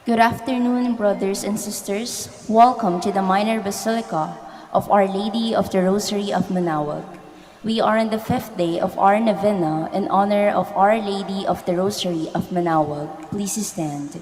Good afternoon, brothers and sisters. Welcome to the Minor Basilica of Our Lady of the Rosary of Manaoag. We are on the 5th day of our Novena in honor of Our Lady of the Rosary of Manaoag. Please stand.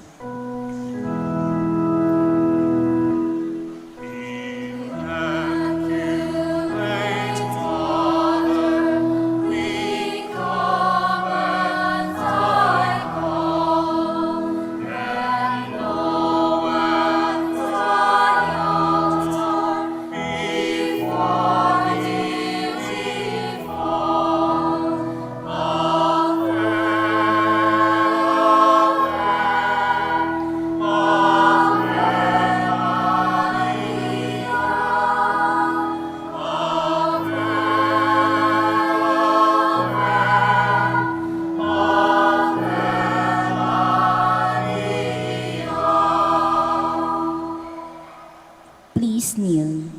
Please kneel.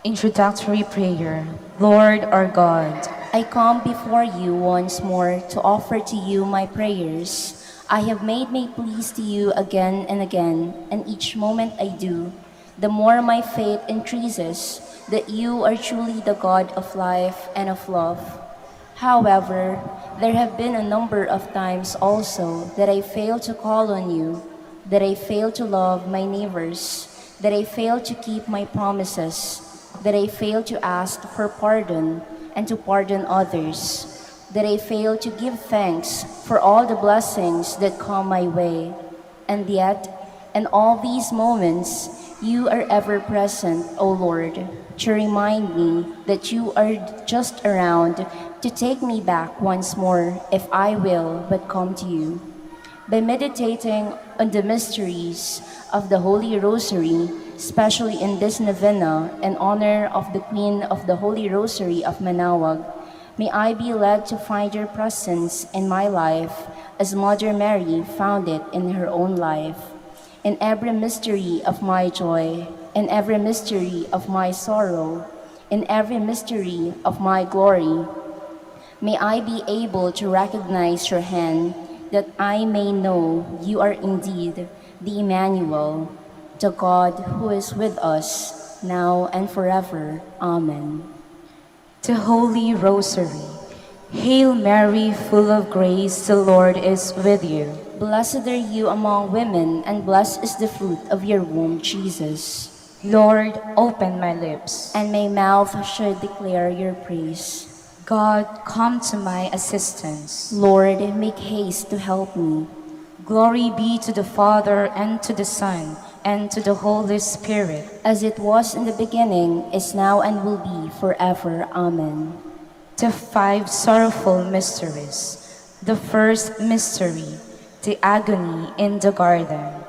Introductory prayer. Lord our God, I come before you once more to offer to you my prayers. I have made my pleas to you again and again, and each moment I do, the more my faith increases that you are truly the God of life and of love. However, there have been a number of times also that I failed to call on you, that I failed to love my neighbors, that I failed to keep my promises, that I failed to ask for pardon and to pardon others, that I failed to give thanks for all the blessings that come my way. And yet, in all these moments, you are ever present, O Lord, to remind me that you are just around to take me back once more if I will but come to you. By meditating on the mysteries of the Holy Rosary, especially in this novena in honor of the Queen of the Holy Rosary of Manaoag, may I be led to find your presence in my life as Mother Mary found it in her own life. In every mystery of my joy, in every mystery of my sorrow, in every mystery of my glory, may I be able to recognize your hand, that I may know you are indeed the Emmanuel, the God who is with us, now and forever. Amen. the Holy Rosary. Hail Mary, full of grace, the Lord is with you. Blessed are you among women, and blessed is the fruit of your womb, Jesus. Lord, open my lips, And my mouth should declare your praise. God, come to my assistance. Lord, make haste to help me. Glory be to the Father, and to the Son, and to the Holy Spirit. As it was in the beginning, is now, and will be forever. Amen. The 5 sorrowful mysteries. The first mystery, the agony in the garden.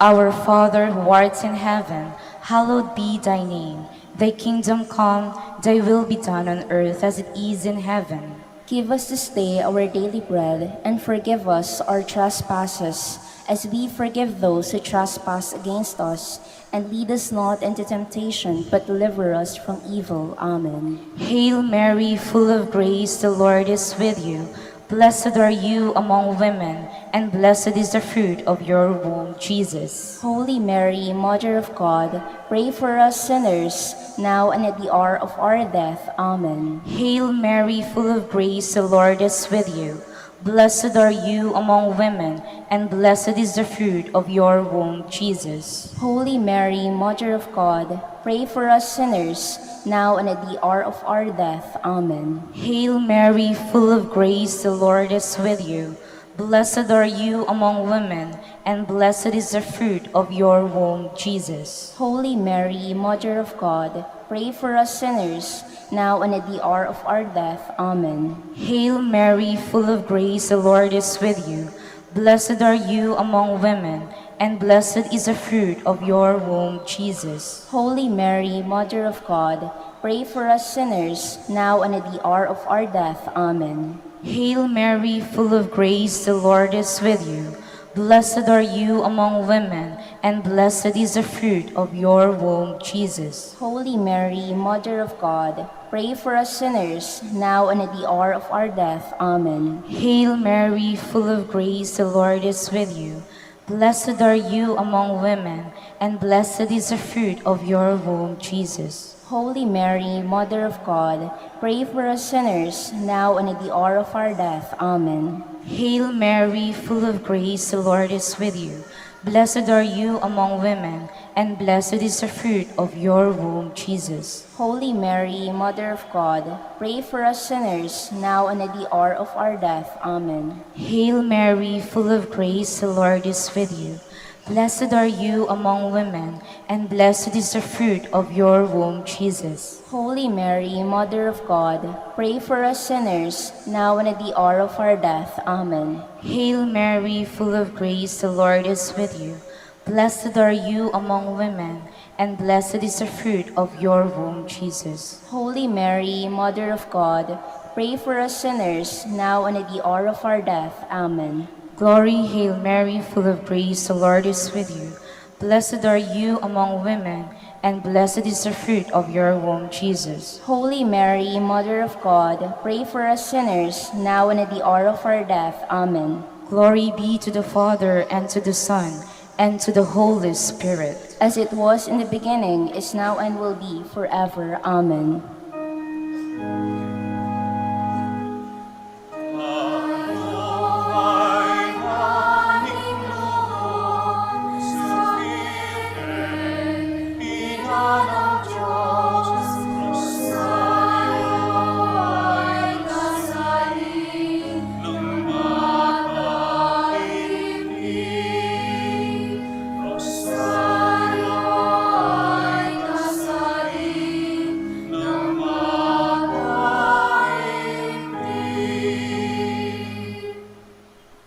Our Father who art in heaven, hallowed be thy name. Thy kingdom come, thy will be done on earth as it is in heaven. Give us this day our daily bread, and forgive us our trespasses, as we forgive those who trespass against us. And lead us not into temptation, but deliver us from evil. Amen. Hail Mary, full of grace, the Lord is with you. Blessed are you among women, and blessed is the fruit of your womb, Jesus. Holy Mary, Mother of God, pray for us sinners, now and at the hour of our death. Amen. Hail Mary, full of grace, the Lord is with you. Blessed are you among women, and blessed is the fruit of your womb, Jesus. Holy Mary, Mother of God, pray for us sinners, now and at the hour of our death. Amen. Hail Mary, full of grace, the Lord is with you. Blessed are you among women, and blessed is the fruit of your womb, Jesus. Holy Mary, Mother of God, pray for us sinners, now and at the hour of our death. Amen. Hail Mary, full of grace, the Lord is with you. Blessed are you among women, and blessed is the fruit of your womb, Jesus. Holy Mary, Mother of God, pray for us sinners, now and at the hour of our death. Amen. Hail Mary, full of grace, the Lord is with you. Blessed are you among women, and blessed is the fruit of your womb, Jesus. Holy Mary, Mother of God, pray for us sinners, now and at the hour of our death. Amen. Hail Mary, full of grace, the Lord is with you. Blessed are you among women, and blessed is the fruit of your womb, Jesus. Holy Mary, Mother of God, pray for us sinners, now and at the hour of our death. Amen. Hail Mary, full of grace, the Lord is with you. Blessed are you among women, and blessed is the fruit of your womb, Jesus. Holy Mary, Mother of God, pray for us sinners, now and at the hour of our death. Amen. Hail Mary, full of grace, the Lord is with you. Blessed are you among women, and blessed is the fruit of your womb, Jesus. Holy Mary, Mother of God, pray for us sinners, now and at the hour of our death. Amen. Hail Mary, full of grace, the Lord is with you. Blessed are you among women, and blessed is the fruit of your womb, Jesus. Holy Mary, Mother of God, pray for us sinners, now and at the hour of our death. Amen. Glory, Hail Mary, full of grace, the Lord is with you. Blessed are you among women, and blessed is the fruit of your womb, Jesus. Holy Mary, Mother of God, pray for us sinners, now and at the hour of our death. Amen. Glory be to the Father, and to the Son, and to the Holy Spirit. As it was in the beginning, is now, and will be forever. Amen.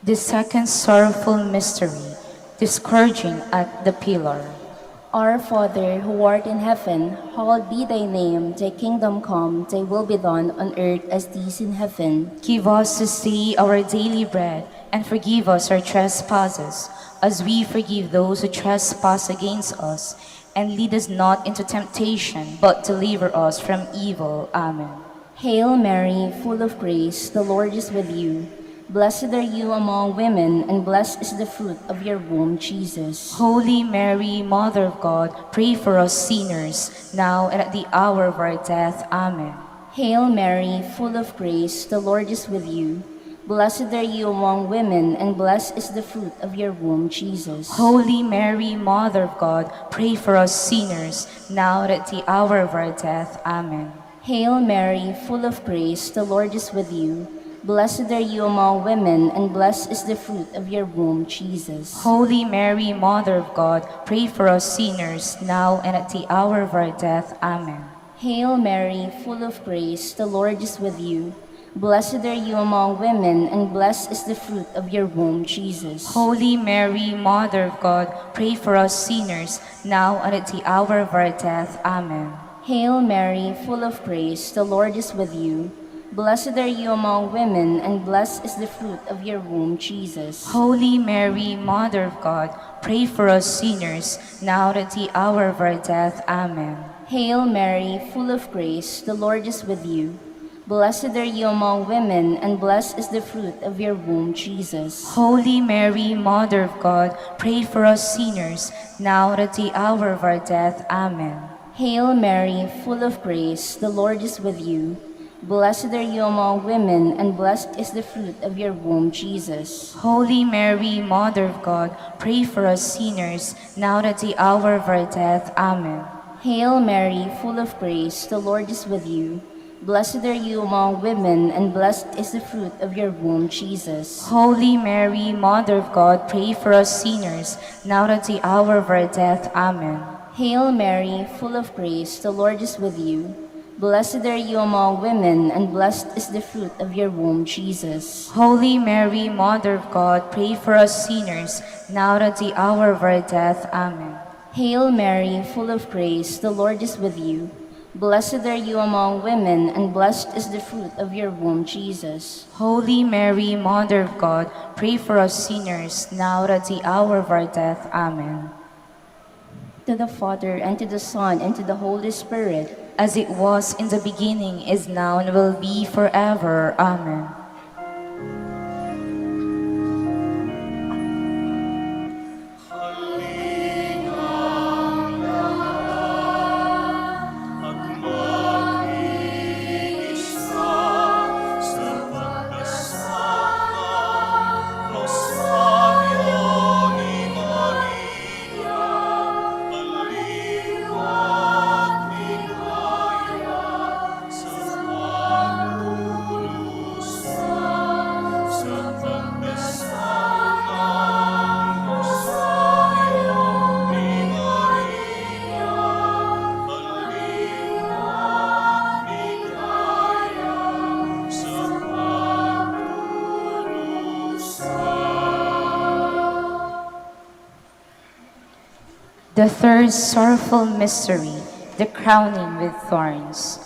The second sorrowful mystery, the scourging at the pillar. Our Father, who art in heaven, hallowed be thy name. Thy kingdom come, thy will be done on earth as it is in heaven. Give us this day our daily bread, and forgive us our trespasses, as we forgive those who trespass against us. And lead us not into temptation, but deliver us from evil. Amen. Hail Mary, full of grace, the Lord is with you. Blessed are you among women, and blessed is the fruit of your womb, Jesus. Holy Mary, Mother of God, pray for us sinners, now and at the hour of our death. Amen. Hail Mary, full of grace, the Lord is with you. Blessed are you among women, and blessed is the fruit of your womb, Jesus. Holy Mary, Mother of God, pray for us sinners, now and at the hour of our death. Amen. Hail Mary, full of grace, the Lord is with you. Blessed are you among women, and blessed is the fruit of your womb, Jesus. Holy Mary, Mother of God, pray for us sinners, now and at the hour of our death. Amen. Hail Mary, full of grace, the Lord is with you. Blessed are you among women, and blessed is the fruit of your womb, Jesus. Holy Mary, Mother of God, pray for us sinners, now and at the hour of our death. Amen. Hail Mary, full of grace, the Lord is with you. Blessed are you among women, and blessed is the fruit of your womb, Jesus. Holy Mary, Mother of God, pray for us sinners, now and at the hour of our death. Amen. Hail Mary, full of grace, the Lord is with you. Blessed are you among women, and blessed is the fruit of your womb, Jesus. Holy Mary, Mother of God, pray for us sinners, now and at the hour of our death. Amen. Hail Mary, full of grace, the Lord is with you. Blessed are you among women, and blessed is the fruit of your womb, Jesus. Holy Mary, Mother of God, pray for us sinners, now and at the hour of our death. Amen. Hail Mary, full of grace, the Lord is with you. Blessed are you among women, and blessed is the fruit of your womb, Jesus. Holy Mary, Mother of God, pray for us sinners, now and at the hour of our death. Amen. Hail Mary, full of grace, the Lord is with you. Blessed are you among women, and blessed is the fruit of your womb, Jesus. Holy Mary, Mother of God, pray for us sinners, now and at the hour of our death. Amen. Hail Mary, full of grace, the Lord is with you. Blessed are you among women, and blessed is the fruit of your womb, Jesus. Holy Mary, Mother of God, pray for us sinners, now and at the hour of our death. Amen. To the Father, and to the Son, and to the Holy Spirit, As it was in the beginning, is now, and will be forever. Amen. The third sorrowful mystery, the crowning with thorns.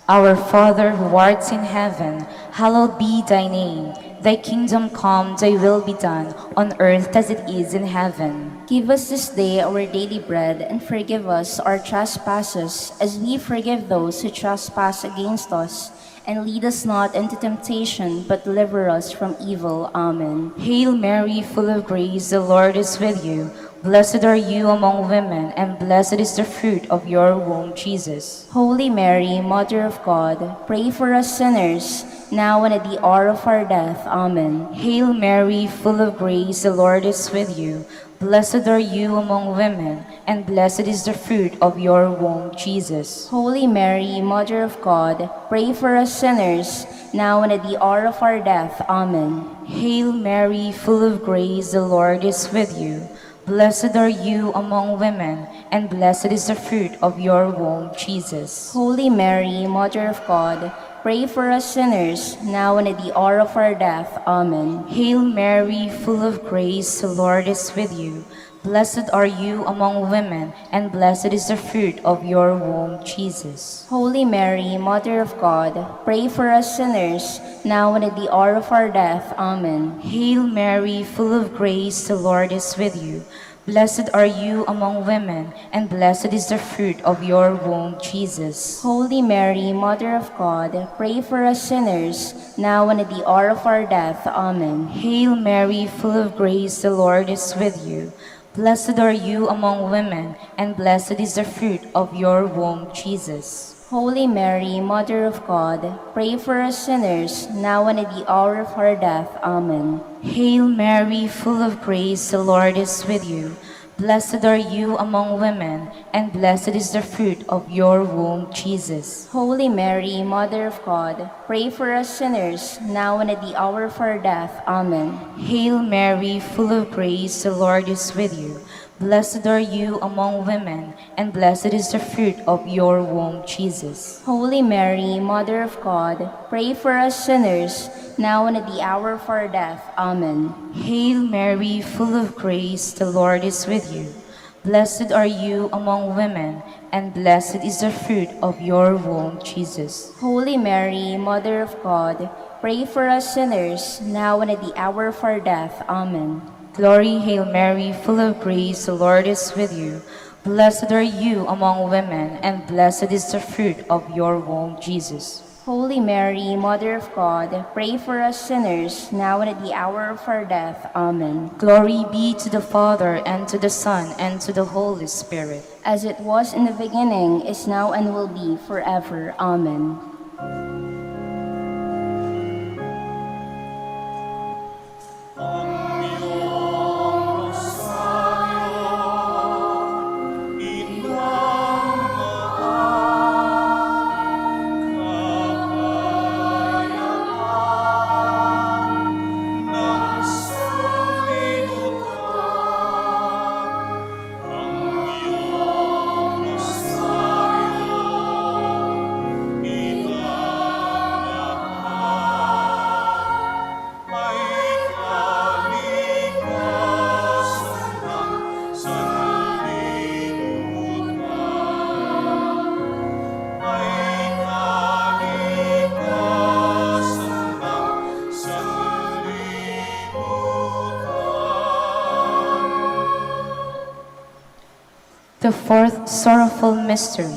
Our Father who art in heaven, hallowed be thy name. Thy kingdom come, thy will be done, on earth as it is in heaven. give us this day our daily bread, and forgive us our trespasses, as we forgive those who trespass against us. And lead us not into temptation, but deliver us from evil. Amen. Hail Mary, full of grace, the Lord is with you. Blessed are you among women, and blessed is the fruit of your womb, Jesus. Holy Mary, Mother of God, pray for us sinners, now and at the hour of our death. Amen. Hail Mary, full of grace, the Lord is with you. Blessed are you among women, and blessed is the fruit of your womb, Jesus. Holy Mary, Mother of God, pray for us sinners, now and at the hour of our death. Amen. Hail Mary, full of grace, the Lord is with you. Blessed are you among women, and blessed is the fruit of your womb, Jesus. Holy Mary, Mother of God, pray for us sinners, now and at the hour of our death. Amen. Hail Mary, full of grace, the Lord is with you. Blessed are you among women, and blessed is the fruit of your womb, Jesus. Holy Mary, Mother of God, pray for us sinners, now and at the hour of our death. Amen. Hail Mary, full of grace, the Lord is with you. Blessed are you among women, and blessed is the fruit of your womb, Jesus. Holy Mary, Mother of God, pray for us sinners, now and at the hour of our death. Amen. Hail Mary, full of grace, the Lord is with you. Blessed are you among women, and blessed is the fruit of your womb, Jesus. Holy Mary, Mother of God, pray for us sinners, now and at the hour of our death. Amen. Hail Mary, full of grace, the Lord is with you. Blessed are you among women, and blessed is the fruit of your womb, Jesus. Holy Mary, Mother of God, pray for us sinners, now and at the hour of our death. Amen. Hail Mary, full of grace, the Lord is with you. Blessed are you among women, and blessed is the fruit of your womb, Jesus. Holy Mary, Mother of God, pray for us sinners, now and at the hour of our death. Amen. Hail Mary, full of grace, the Lord is with you. Blessed are you among women, and blessed is the fruit of your womb, Jesus. Holy Mary, Mother of God, pray for us sinners, now and at the hour of our death. Amen. Glory, Hail Mary, full of grace, the Lord is with you. Blessed are you among women, and blessed is the fruit of your womb, Jesus. Holy Mary, Mother of God, pray for us sinners, now and at the hour of our death. Amen. Glory be to the Father, and to the Son, and to the Holy Spirit. As it was in the beginning, is now, and will be forever. Amen. The fourth sorrowful mystery,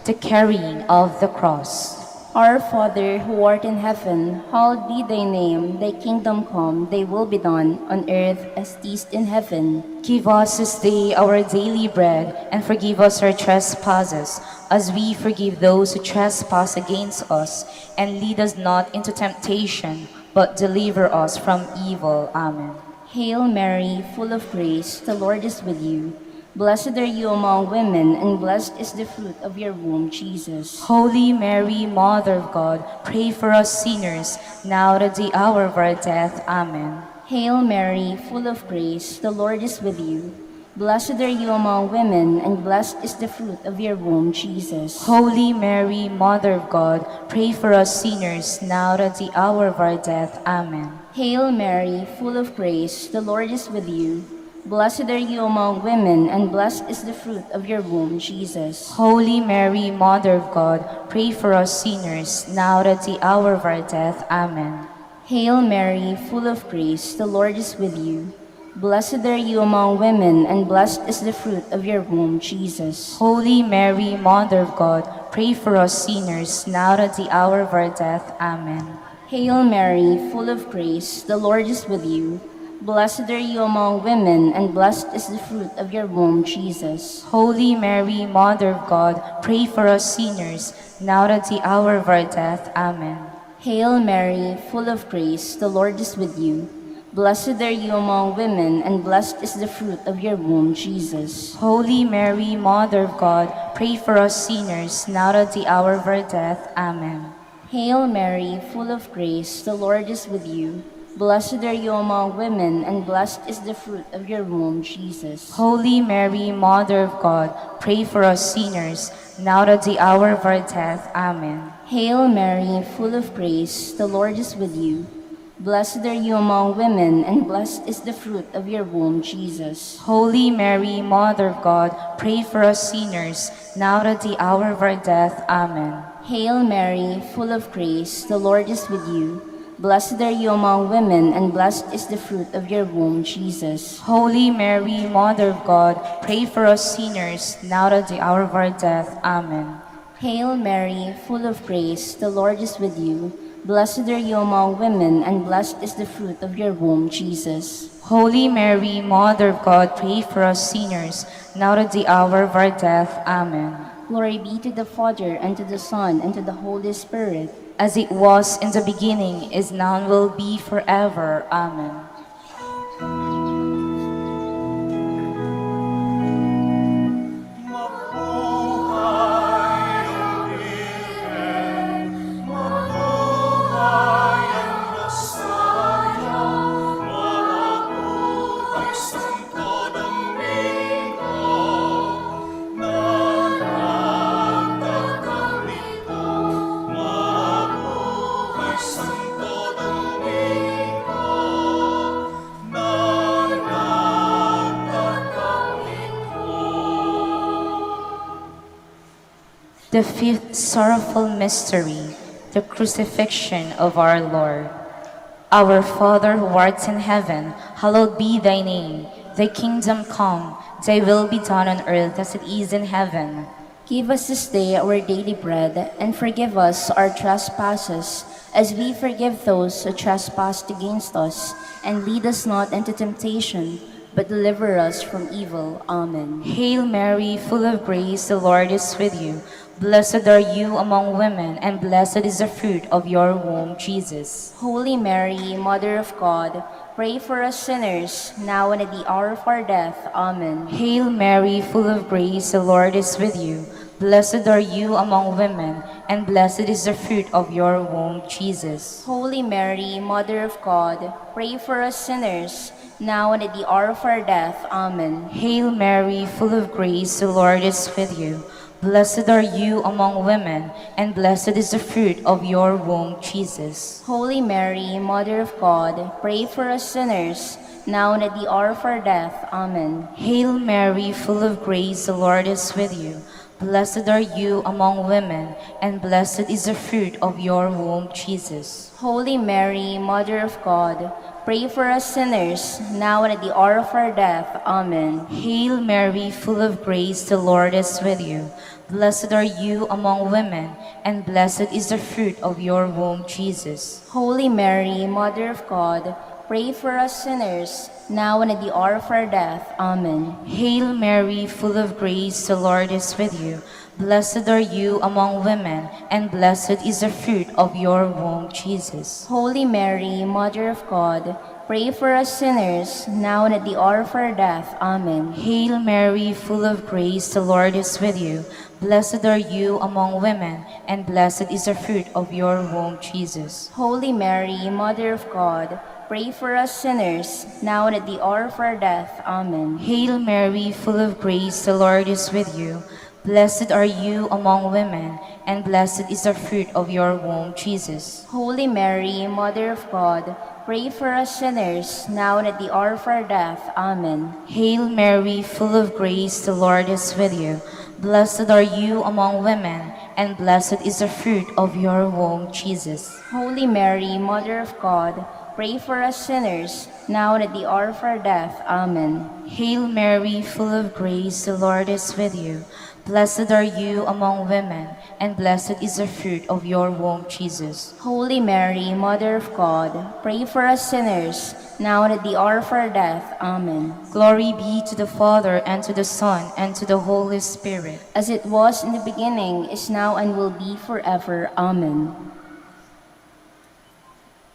the carrying of the cross. Our Father, who art in heaven, hallowed be thy name. Thy kingdom come, thy will be done, on earth as it is in heaven. Give us this day our daily bread, and forgive us our trespasses, as we forgive those who trespass against us. And lead us not into temptation, but deliver us from evil. Amen. Hail Mary, full of grace, the Lord is with you. Blessed are you among women, and blessed is the fruit of your womb, Jesus. Holy Mary, Mother of God, pray for us sinners, now and at the hour of our death. Amen. Hail Mary, full of grace, the Lord is with you. Blessed are you among women, and blessed is the fruit of your womb, Jesus. Holy Mary, Mother of God, pray for us sinners, now and at the hour of our death. Amen. Hail Mary, full of grace, the Lord is with you. Blessed are you among women, and blessed is the fruit of your womb, Jesus. Holy Mary, Mother of God, pray for us sinners, now and at the hour of our death. Amen. Hail Mary, full of grace, the Lord is with you. Blessed are you among women, and blessed is the fruit of your womb, Jesus. Holy Mary, Mother of God, pray for us sinners, now and at the hour of our death. Amen. Hail Mary, full of grace, the Lord is with you. Blessed are you among women, and blessed is the fruit of your womb, Jesus. Holy Mary, Mother of God, pray for us sinners, now and at the hour of our death. Amen. Hail Mary, full of grace, the Lord is with you. Blessed are you among women, and blessed is the fruit of your womb, Jesus. Holy Mary, Mother of God, pray for us sinners, now and at the hour of our death. Amen. Hail Mary, full of grace, the Lord is with you. Blessed are you among women, and blessed is the fruit of your womb, Jesus. Holy Mary, Mother of God, pray for us sinners, now and at the hour of our death. Amen. Hail Mary, full of grace, the Lord is with you. Blessed are you among women, and blessed is the fruit of your womb, Jesus. Holy Mary, Mother of God, pray for us sinners, now and at the hour of our death. Amen. Hail Mary, full of grace, the Lord is with you. Blessed are you among women, and blessed is the fruit of your womb, Jesus. Holy Mary, Mother of God, pray for us sinners, now and at the hour of our death. Amen. Hail Mary, full of grace, the Lord is with you. Blessed are you among women, and blessed is the fruit of your womb, Jesus. Holy Mary, Mother of God, pray for us sinners, now and at the hour of our death. Amen. Glory be to the Father, and to the Son, and to the Holy Spirit. As it was in the beginning, is now, and will be forever. Amen. The fifth sorrowful mystery, the crucifixion of our Lord. Our Father who art in heaven, hallowed be thy name. Thy kingdom come, thy will be done on earth as it is in heaven. Give us this day our daily bread, and forgive us our trespasses, as we forgive those who trespass against us. And lead us not into temptation, but deliver us from evil. Amen. Hail Mary, full of grace, the Lord is with you. Blessed are you among women, and blessed is the fruit of your womb, Jesus. Holy Mary, Mother of God, pray for us sinners, now and at the hour of our death. Amen. Hail Mary, full of grace, the Lord is with you. Blessed are you among women, and blessed is the fruit of your womb, Jesus. Holy Mary, Mother of God, pray for us sinners, now and at the hour of our death. Amen. Hail Mary, full of grace, the Lord is with you. Blessed are you among women, and blessed is the fruit of your womb, Jesus. Holy Mary, Mother of God, pray for us sinners, now and at the hour of our death. Amen. Hail Mary, full of grace, the Lord is with you. Blessed are you among women, and blessed is the fruit of your womb, Jesus. Holy Mary, Mother of God, pray for us sinners, now and at the hour of our death. Amen. Hail Mary, full of grace, the Lord is with you. Blessed are you among women, and blessed is the fruit of your womb, Jesus. Holy Mary, Mother of God, pray for us sinners, now and at the hour of our death. Amen. Hail Mary, full of grace, the Lord is with you. Blessed are you among women, and blessed is the fruit of your womb, Jesus. Holy Mary, Mother of God, pray for us sinners, now and at the hour of our death. Amen. Hail Mary, full of grace, the Lord is with you. Blessed are you among women, and blessed is the fruit of your womb, Jesus. Holy Mary, Mother of God, pray for us sinners, now and at the hour of our death. Amen. Hail Mary, full of grace, the Lord is with you. Blessed are you among women, and blessed is the fruit of your womb, Jesus. Holy Mary, Mother of God, pray for us sinners, now and at the hour of our death. Amen. Hail Mary, full of grace, the Lord is with you. Blessed are you among women, and blessed is the fruit of your womb, Jesus. Holy Mary, Mother of God, pray for us sinners, now and at the hour of our death. Amen. Hail Mary, full of grace, the Lord is with you. Blessed are you among women, and blessed is the fruit of your womb, Jesus. Holy Mary, Mother of God, pray for us sinners, now and at the hour of our death. Amen. Glory be to the Father, and to the Son, and to the Holy Spirit. As it was in the beginning, is now, and will be forever. Amen.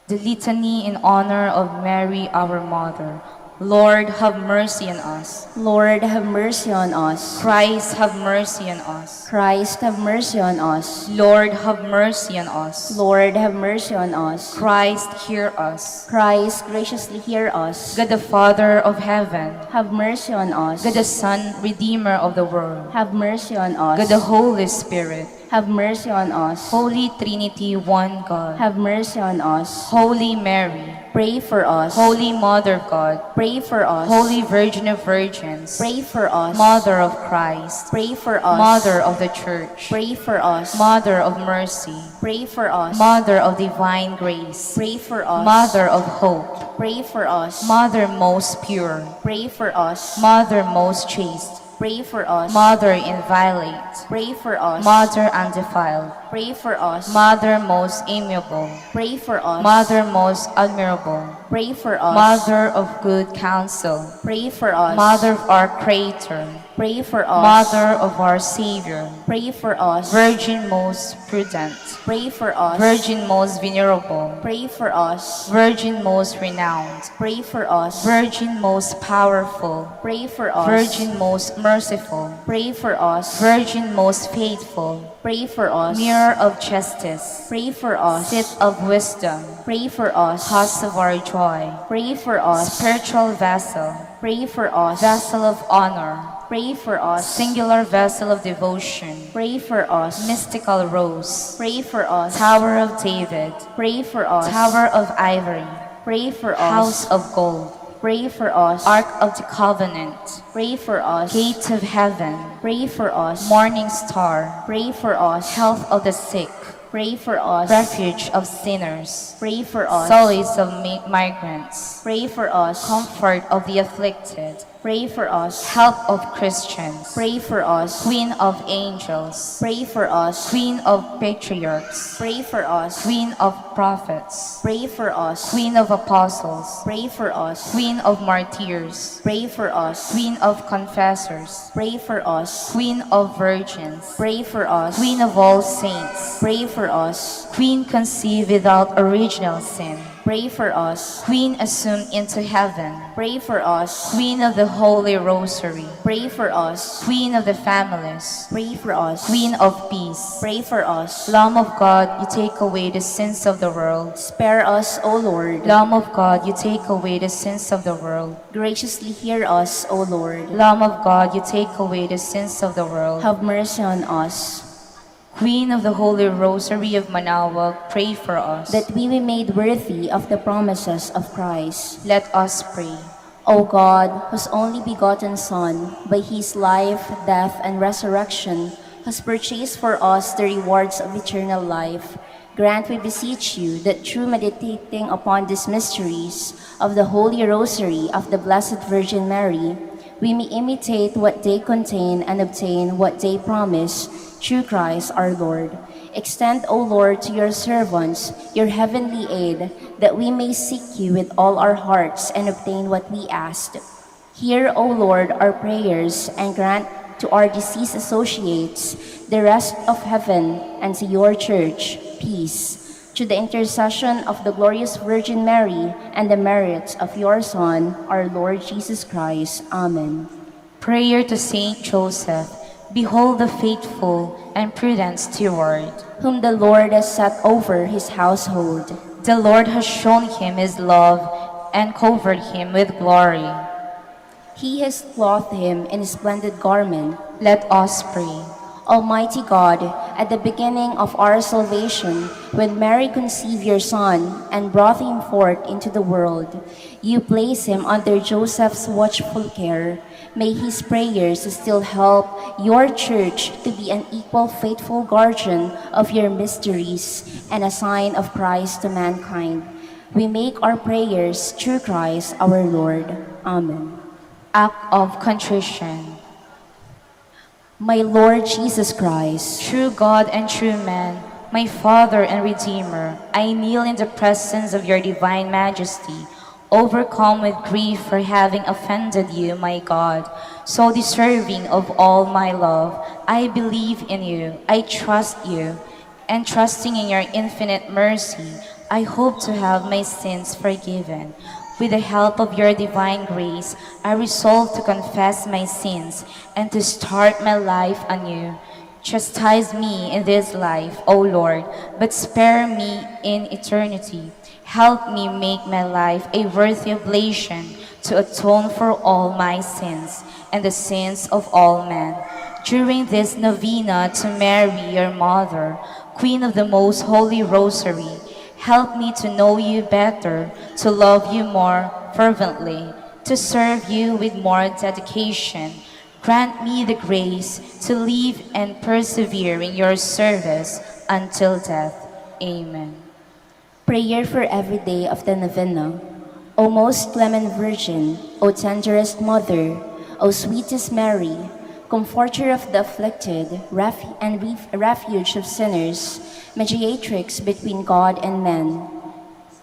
The Litany in honor of Mary, our Mother. Lord, have mercy on us. Lord, have mercy on us. Christ, have mercy on us. Christ, have mercy on us. Lord, have mercy on us. Lord, have mercy on us. Christ, hear us. Christ, graciously hear us. God the Father of heaven, Have mercy on us. God the Son, Redeemer of the world, Have mercy on us. God the Holy Spirit, Have mercy on us. Holy Trinity, one God. Have mercy on us. Holy Mary, Pray for us. Holy Mother of God, Pray for us. Holy Virgin of Virgins, Pray for us. Mother of Christ, Pray for us. Mother of the Church, Pray for us. Mother of mercy, Pray for us. Mother of divine grace, Pray for us. Mother of hope, Pray for us. Mother most pure, Pray for us. Mother most chaste, Pray for us. Mother inviolate, Pray for us. Mother undefiled, Pray for us. Mother most amiable, Pray for us. Mother most admirable, Pray for us. Mother of good counsel, Pray for us. Mother of our Creator, Pray for us. Mother of our Savior, Pray for us. Virgin most prudent, Pray for us. Virgin most venerable, Pray for us. Virgin most renowned, Pray for us. Virgin most powerful, Pray for us. Virgin most merciful, Pray for us. Virgin most faithful, Pray for us. Mirror of justice, Pray for us. Seat of wisdom, Pray for us. House of our joy, Pray for us. Spiritual vessel, Pray for us. Vessel of honor, Pray for us. Singular vessel of devotion, Pray for us. Mystical rose, Pray for us. Tower of David, Pray for us. Tower of ivory, Pray for House us. of gold, Pray for us. Ark of the covenant, Pray for us. Gate of heaven, Pray for us. Morning star, Pray for us. Health of the sick, Pray for us. Refuge of sinners, Pray for us. Solace of migrants, Pray for us. Comfort of the afflicted, Pray for us. Help of Christians, Pray for us. Queen of angels, Pray for us. Queen of patriarchs, Pray for us. Queen of prophets, Pray for us. Queen of apostles, Pray for us. Queen of martyrs, Pray for us. Queen of confessors, Pray for us. Queen of virgins, Pray for us. Queen of all saints, Pray for us. Queen conceived without original sin, Pray for us. Queen assumed into heaven, Pray for us. Queen of the Holy Rosary, Pray for us. Queen of the families, Pray for us. Queen of peace, Pray for us. Lamb of God, you take away the sins of the world. Spare us, O Lord. Lamb of God, you take away the sins of the world. Graciously hear us, O Lord. Lamb of God, you take away the sins of the world. Have mercy on us, Queen of the Holy Rosary of Manaoag, pray for us. that we be made worthy of the promises of Christ. Let us pray. O God, whose only begotten Son, by his life, death, and resurrection, has purchased for us the rewards of eternal life, Grant, we beseech you, that through meditating upon these mysteries of the Holy Rosary of the Blessed Virgin Mary, we may imitate what they contain and obtain what they promise, through Christ our Lord. Extend, O Lord, to your servants your heavenly aid, that we may seek you with all our hearts and obtain what we ask. Hear, O Lord, our prayers, and grant to our deceased associates the rest of heaven, and to your church peace. Through the intercession of the glorious Virgin Mary and the merits of your Son, our Lord Jesus Christ. Amen. Prayer to Saint Joseph. Behold the faithful and prudent steward. Whom the Lord has set over his household. The Lord has shown him his love and covered him with glory. He has clothed him in a splendid garment. Let us pray. Almighty God, at the beginning of our salvation, when Mary conceived your Son and brought him forth into the world, you placed him under Joseph's watchful care. May his prayers still help your church to be an equal faithful guardian of your mysteries and a sign of Christ to mankind. We make our prayers through Christ our Lord. Amen. Act of contrition. My Lord Jesus Christ, True God and true man, my Father and Redeemer, I kneel in the presence of your divine majesty, overcome with grief for having offended you, my God, so deserving of all my love. I believe in you, I trust you, and trusting in your infinite mercy, I hope to have my sins forgiven. With the help of your divine grace, I resolve to confess my sins and to start my life anew. Chastise me in this life, O Lord, but spare me in eternity. Help me make my life a worthy oblation to atone for all my sins and the sins of all men. During this novena to Mary, your Mother, Queen of the Most Holy Rosary, help me to know you better, to love you more fervently, to serve you with more dedication. Grant me the grace to live and persevere in your service until death. Amen. prayer for every day of the Novena. O most clement Virgin, O tenderest Mother, O sweetest Mary, Comforter of the afflicted, refuge of sinners, mediatrix between God and men.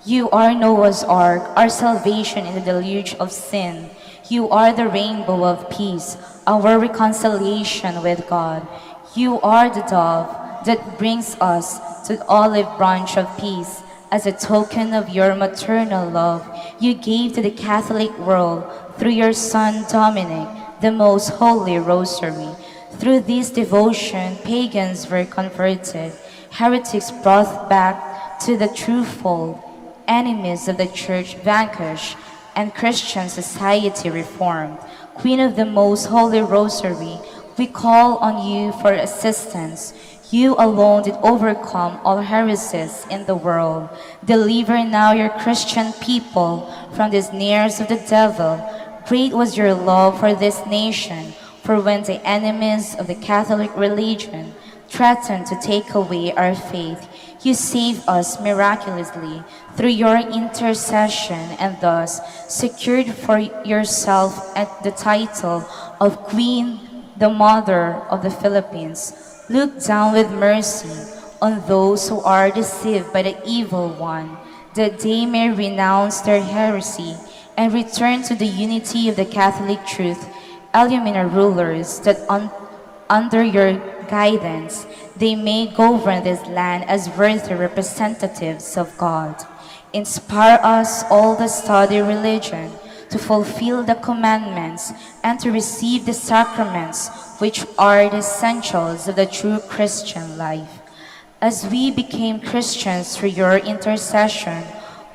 You are Noah's ark, our salvation in the deluge of sin. You are the rainbow of peace, our reconciliation with God. You are the dove that brings us to the olive branch of peace. As a token of your maternal love, you gave to the Catholic world, through your Son Dominic, the most holy rosary. Through this devotion, pagans were converted, heretics brought back to the true fold, enemies of the Church vanquished, and Christian society reformed. Queen of the most holy rosary, we call on you for assistance. You alone did overcome all heresies in the world. Deliver now your Christian people from the snares of the devil. Great was your love for this nation, for when the enemies of the Catholic religion threatened to take away our faith, you saved us miraculously through your intercession, and thus secured for yourself the title of Queen, the Mother of the Philippines. Look down with mercy on those who are deceived by the evil one, that they may renounce their heresy and return to the unity of the Catholic truth. Illumine our rulers, that under your guidance they may govern this land as worthy representatives of God. Inspire us all to study religion, to fulfill the commandments, and to receive the sacraments, which are the essentials of the true Christian life. As we became Christians through your intercession,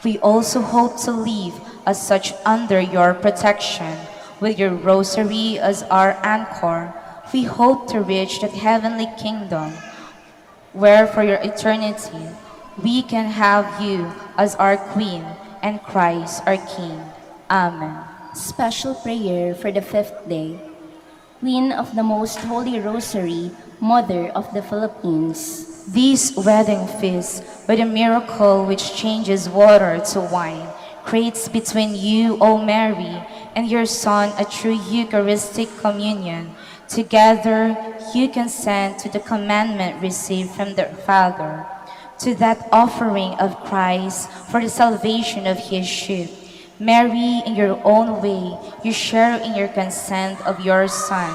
we also hope to live as such under your protection. With your rosary as our anchor, we hope to reach that heavenly kingdom, where for your eternity we can have you as our Queen and Christ our King. Amen. Special prayer for the fifth day. Queen of the Most Holy Rosary, Mother of the Philippines. This wedding feast, by the miracle which changes water to wine, creates between you, O Mary, and your Son a true Eucharistic communion. Together you consent to the commandment received from the Father, to that offering of Christ for the salvation of his sheep. Mary, in your own way, you share in your consent of your Son.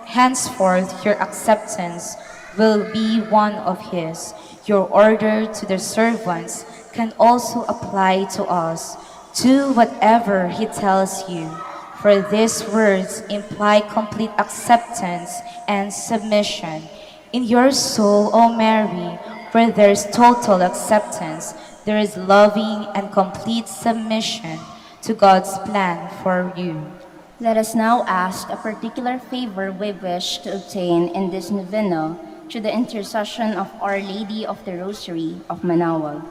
Henceforth, your acceptance will be one of his. Your order to the servants can also apply to us. Do whatever he tells you, for these words imply complete acceptance and submission. In your soul, O Mary, where there is total acceptance, there is loving and complete submission to God's plan for you. Let us now ask a particular favor we wish to obtain in this novena through the intercession of Our Lady of the Rosary of Manaoag.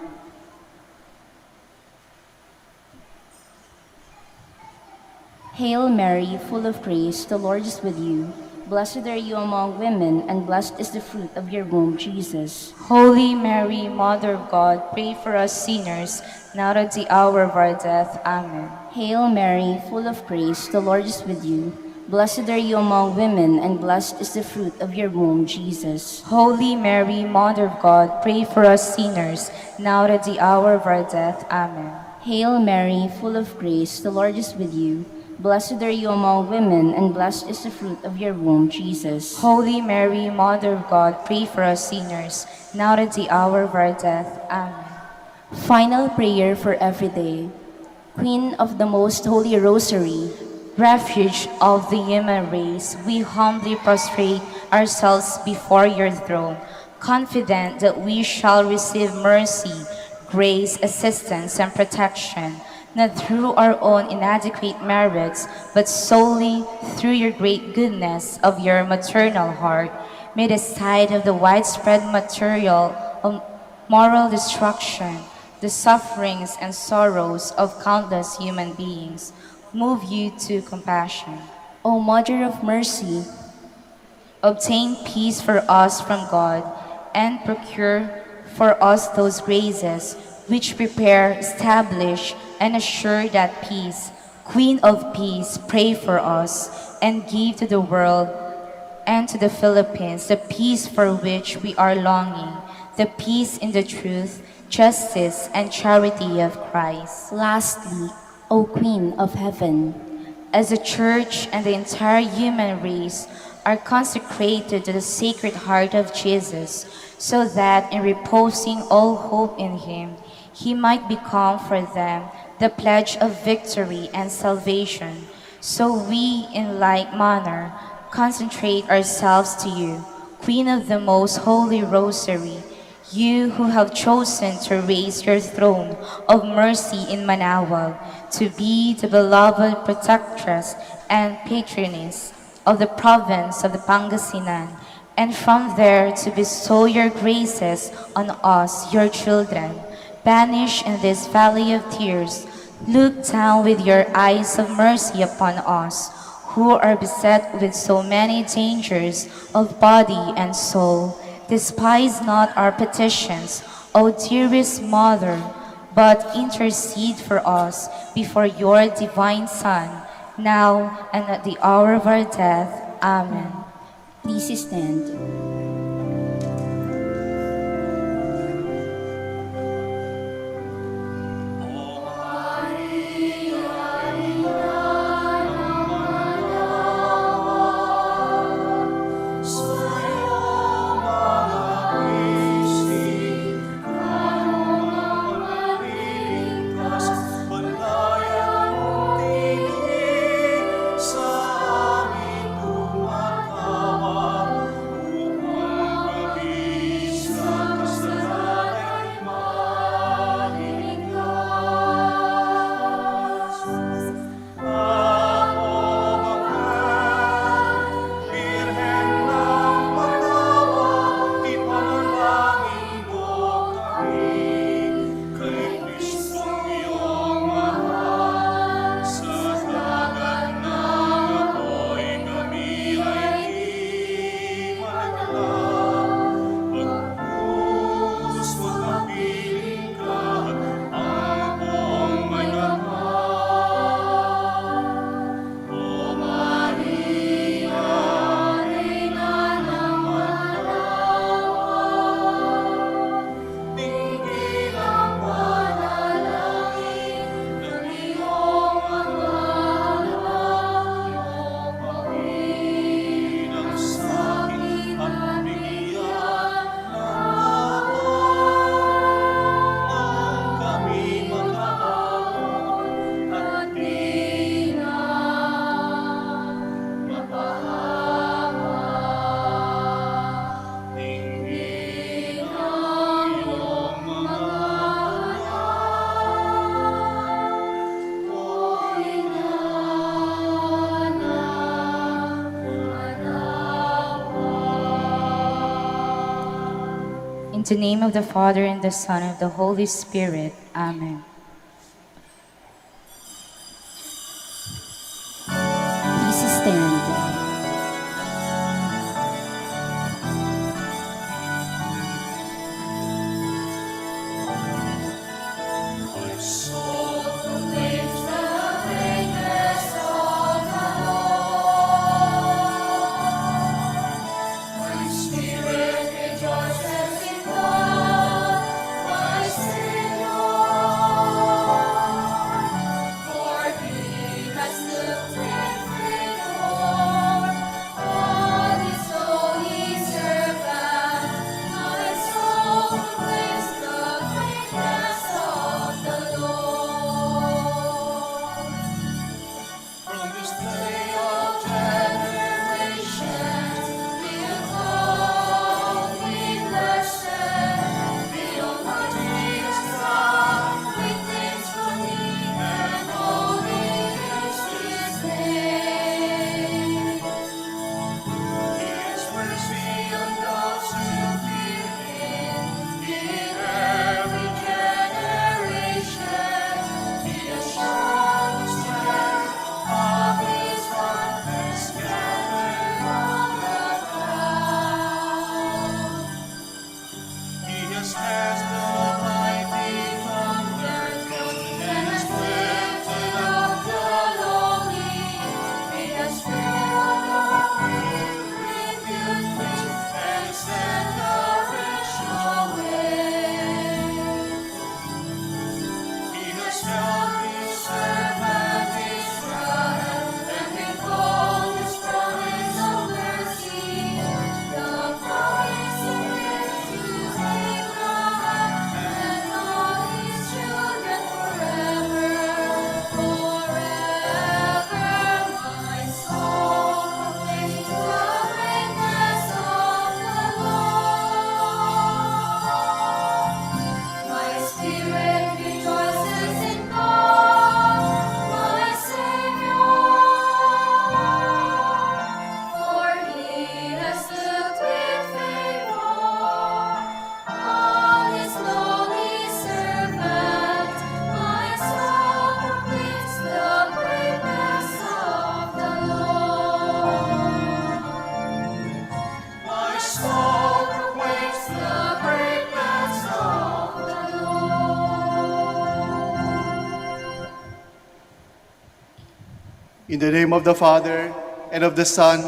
Hail Mary, full of grace, the Lord is with you. Blessed are you among women, and blessed is the fruit of your womb, Jesus. Holy Mary, Mother of God, pray for us sinners, now at the hour of our death. Amen. Hail Mary, full of grace, the Lord is with you. Blessed are you among women, and blessed is the fruit of your womb, Jesus. Holy Mary, Mother of God, pray for us sinners, now at the hour of our death. Amen. Hail Mary, full of grace, the Lord is with you. Blessed are you among women, and blessed is the fruit of your womb, Jesus. Holy Mary, Mother of God, pray for us sinners, now at the hour of our death. Amen. Final prayer for every day. Queen of the Most Holy Rosary, refuge of the human race, we humbly prostrate ourselves before your throne, confident that we shall receive mercy, grace, assistance, and protection, not through our own inadequate merits, but solely through your great goodness of your maternal heart. May the sight of the widespread material of moral destruction, the sufferings and sorrows of countless human beings, move you to compassion. O Mother of Mercy, obtain peace for us from God, and procure for us those graces which prepare, establish, and assure that peace. Queen of Peace, pray for us, and give to the world and to the Philippines the peace for which we are longing, the peace in the truth, justice, and charity of Christ. Lastly, O Queen of Heaven, as the Church and the entire human race are consecrated to the Sacred Heart of Jesus, so that in reposing all hope in Him, He might become for them the pledge of victory and salvation. So we, in like manner, concentrate ourselves to you, Queen of the Most Holy Rosary, you who have chosen to raise your throne of mercy in Manaoag, to be the beloved protectress and patroness of the province of the Pangasinan, and from there to bestow your graces on us, your children. Banish in this valley of tears, look down with your eyes of mercy upon us, who are beset with so many dangers of body and soul. Despise not our petitions, O dearest Mother, but intercede for us before your divine Son, now and at the hour of our death. Amen. Please stand. In the name of the Father, and the Son, and of the Holy Spirit. Amen. Please stand. In the name of the Father, and of the Son,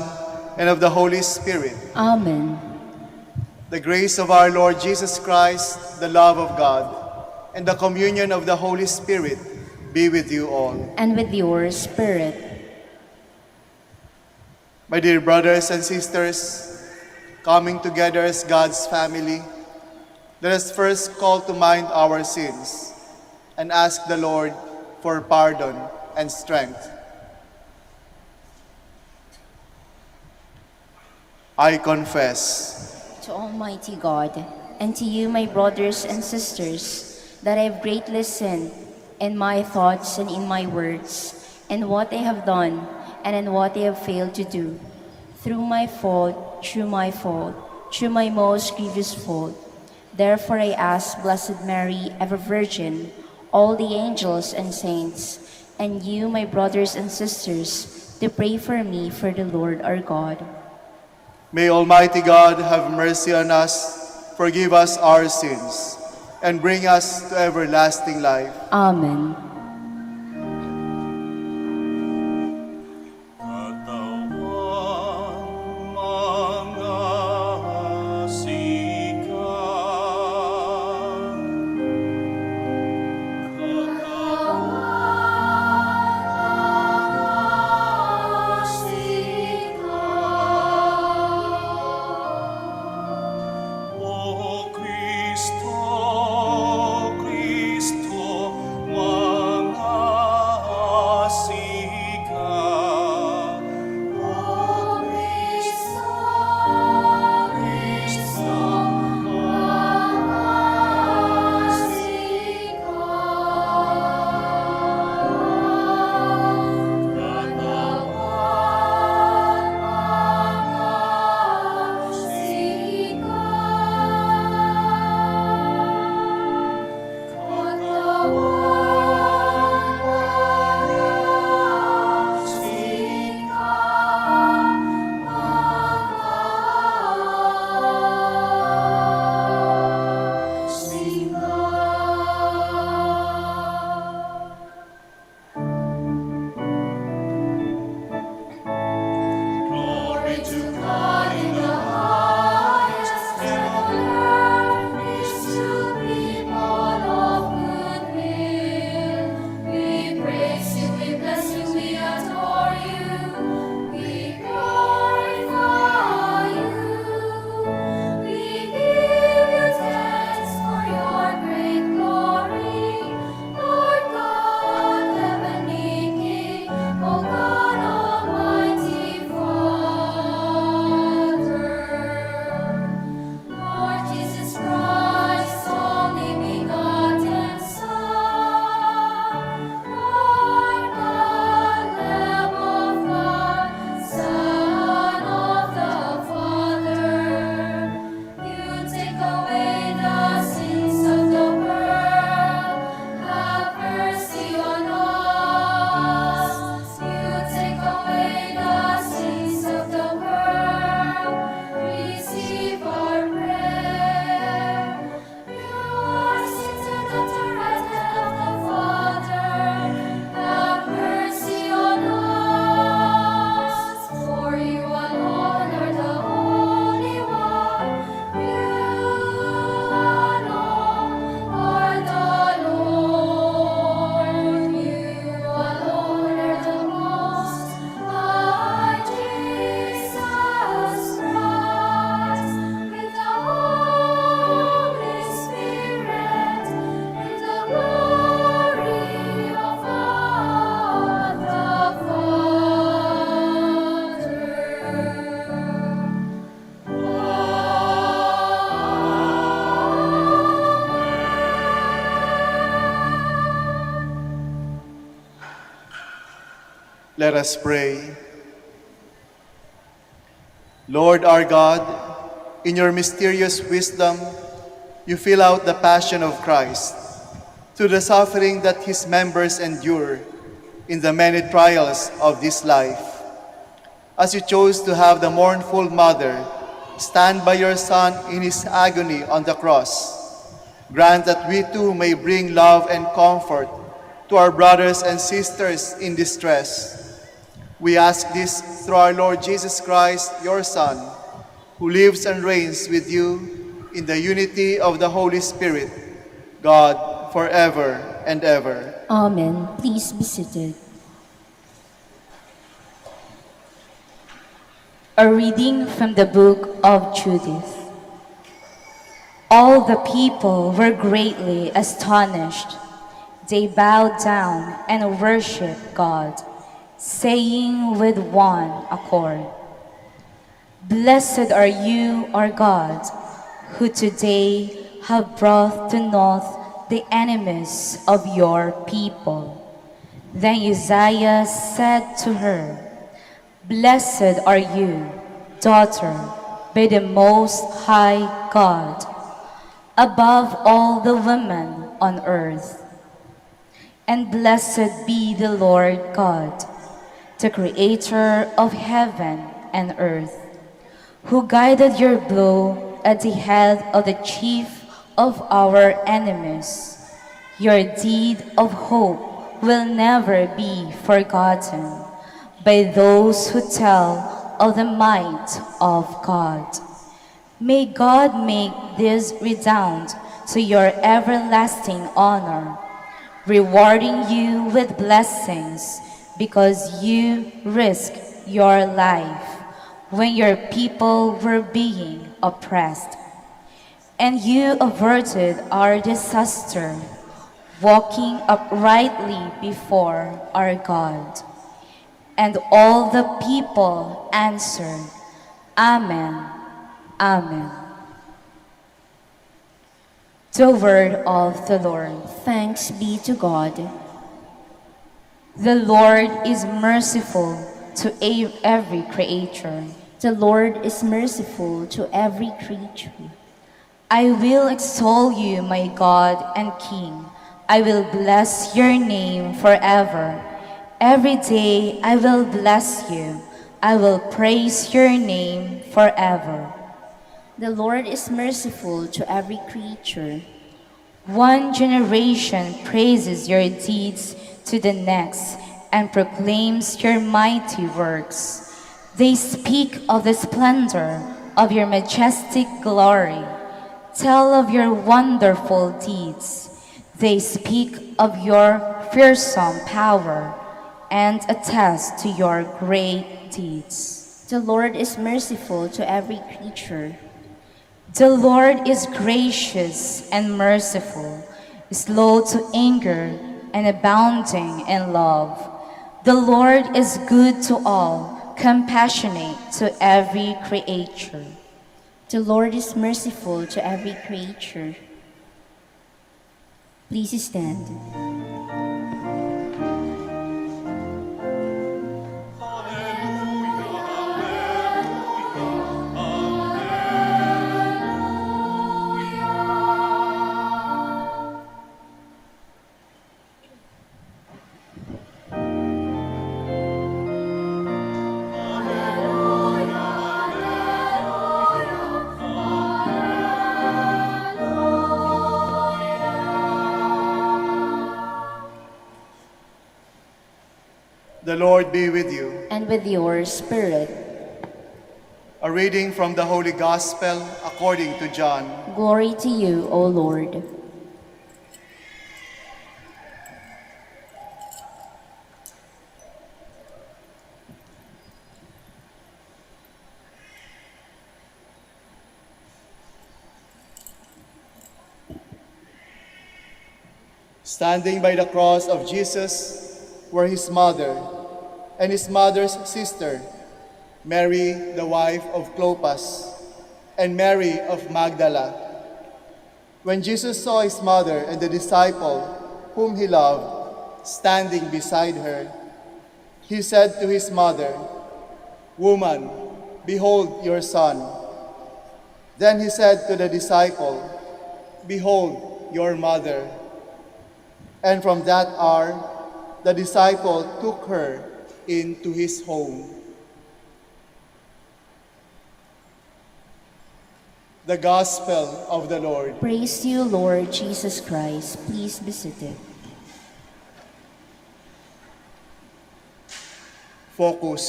and of the Holy Spirit. Amen. The grace of our Lord Jesus Christ, the love of God, and the communion of the Holy Spirit be with you all. And with your spirit. My dear brothers and sisters, coming together as God's family, let us first call to mind our sins and ask the Lord for pardon and strength. I confess To Almighty God, and to you, my brothers and sisters, that I have greatly sinned in my thoughts and in my words, in what I have done and in what I have failed to do, through my most grievous fault. Therefore I ask Blessed Mary, ever Virgin, all the angels and saints, and you, my brothers and sisters, to pray for me for the Lord our God. May Almighty God have mercy on us, forgive us our sins, and bring us to everlasting life. Amen. Cristo, Let us pray. Lord our God, in your mysterious wisdom, you fill out the passion of Christ through the suffering that his members endure in the many trials of this life. As you chose to have the mournful mother stand by your Son in his agony on the cross, grant that we too may bring love and comfort to our brothers and sisters in distress. We ask this through our Lord Jesus Christ, your Son, who lives and reigns with you in the unity of the Holy Spirit, God, forever and ever. Amen. Please be seated. A reading from the book of Judith. All the people were greatly astonished. They bowed down and worshiped God, saying with one accord, "Blessed are you, our God, who today have brought to naught the enemies of your people." Then Uzziah said to her, "Blessed are you, daughter, by the Most High God, above all the women on earth. And blessed be the Lord God, the Creator of heaven and earth, who guided your blow at the head of the chief of our enemies. Your deed of hope will never be forgotten by those who tell of the might of God. May God make this redound to your everlasting honor, rewarding you with blessings because you risked your life when your people were being oppressed. And you averted our disaster, walking uprightly before our God. And all the people answered, Amen, Amen. The word of the Lord. Thanks be to God. The Lord is merciful to every creature. The Lord is merciful to every creature. I will extol you, my God and King. I will bless your name forever. Every day I will bless you. I will praise your name forever. The Lord is merciful to every creature. One generation praises your deeds to the next and proclaims your mighty works. They speak of the splendor of your majestic glory, tell of your wonderful deeds. They speak of your fearsome power and attest to your great deeds. The Lord is merciful to every creature. The Lord is gracious and merciful, slow to anger and abounding in love. The Lord is good to all, compassionate to every creature. The Lord is merciful to every creature. Please stand. The Lord be with you. And with your spirit. A reading from the Holy Gospel according to John. Glory to you, O Lord. Standing by the cross of Jesus were his mother and his mother's sister, Mary, the wife of Clopas, and Mary of Magdala. When Jesus saw his mother and the disciple whom he loved standing beside her, He said to his mother, "Woman, behold your son." Then he said to the disciple, "Behold your mother." And from that hour, the disciple took her into his home. The Gospel of the Lord. Praise to you, Lord Jesus Christ. Please be seated. Focus.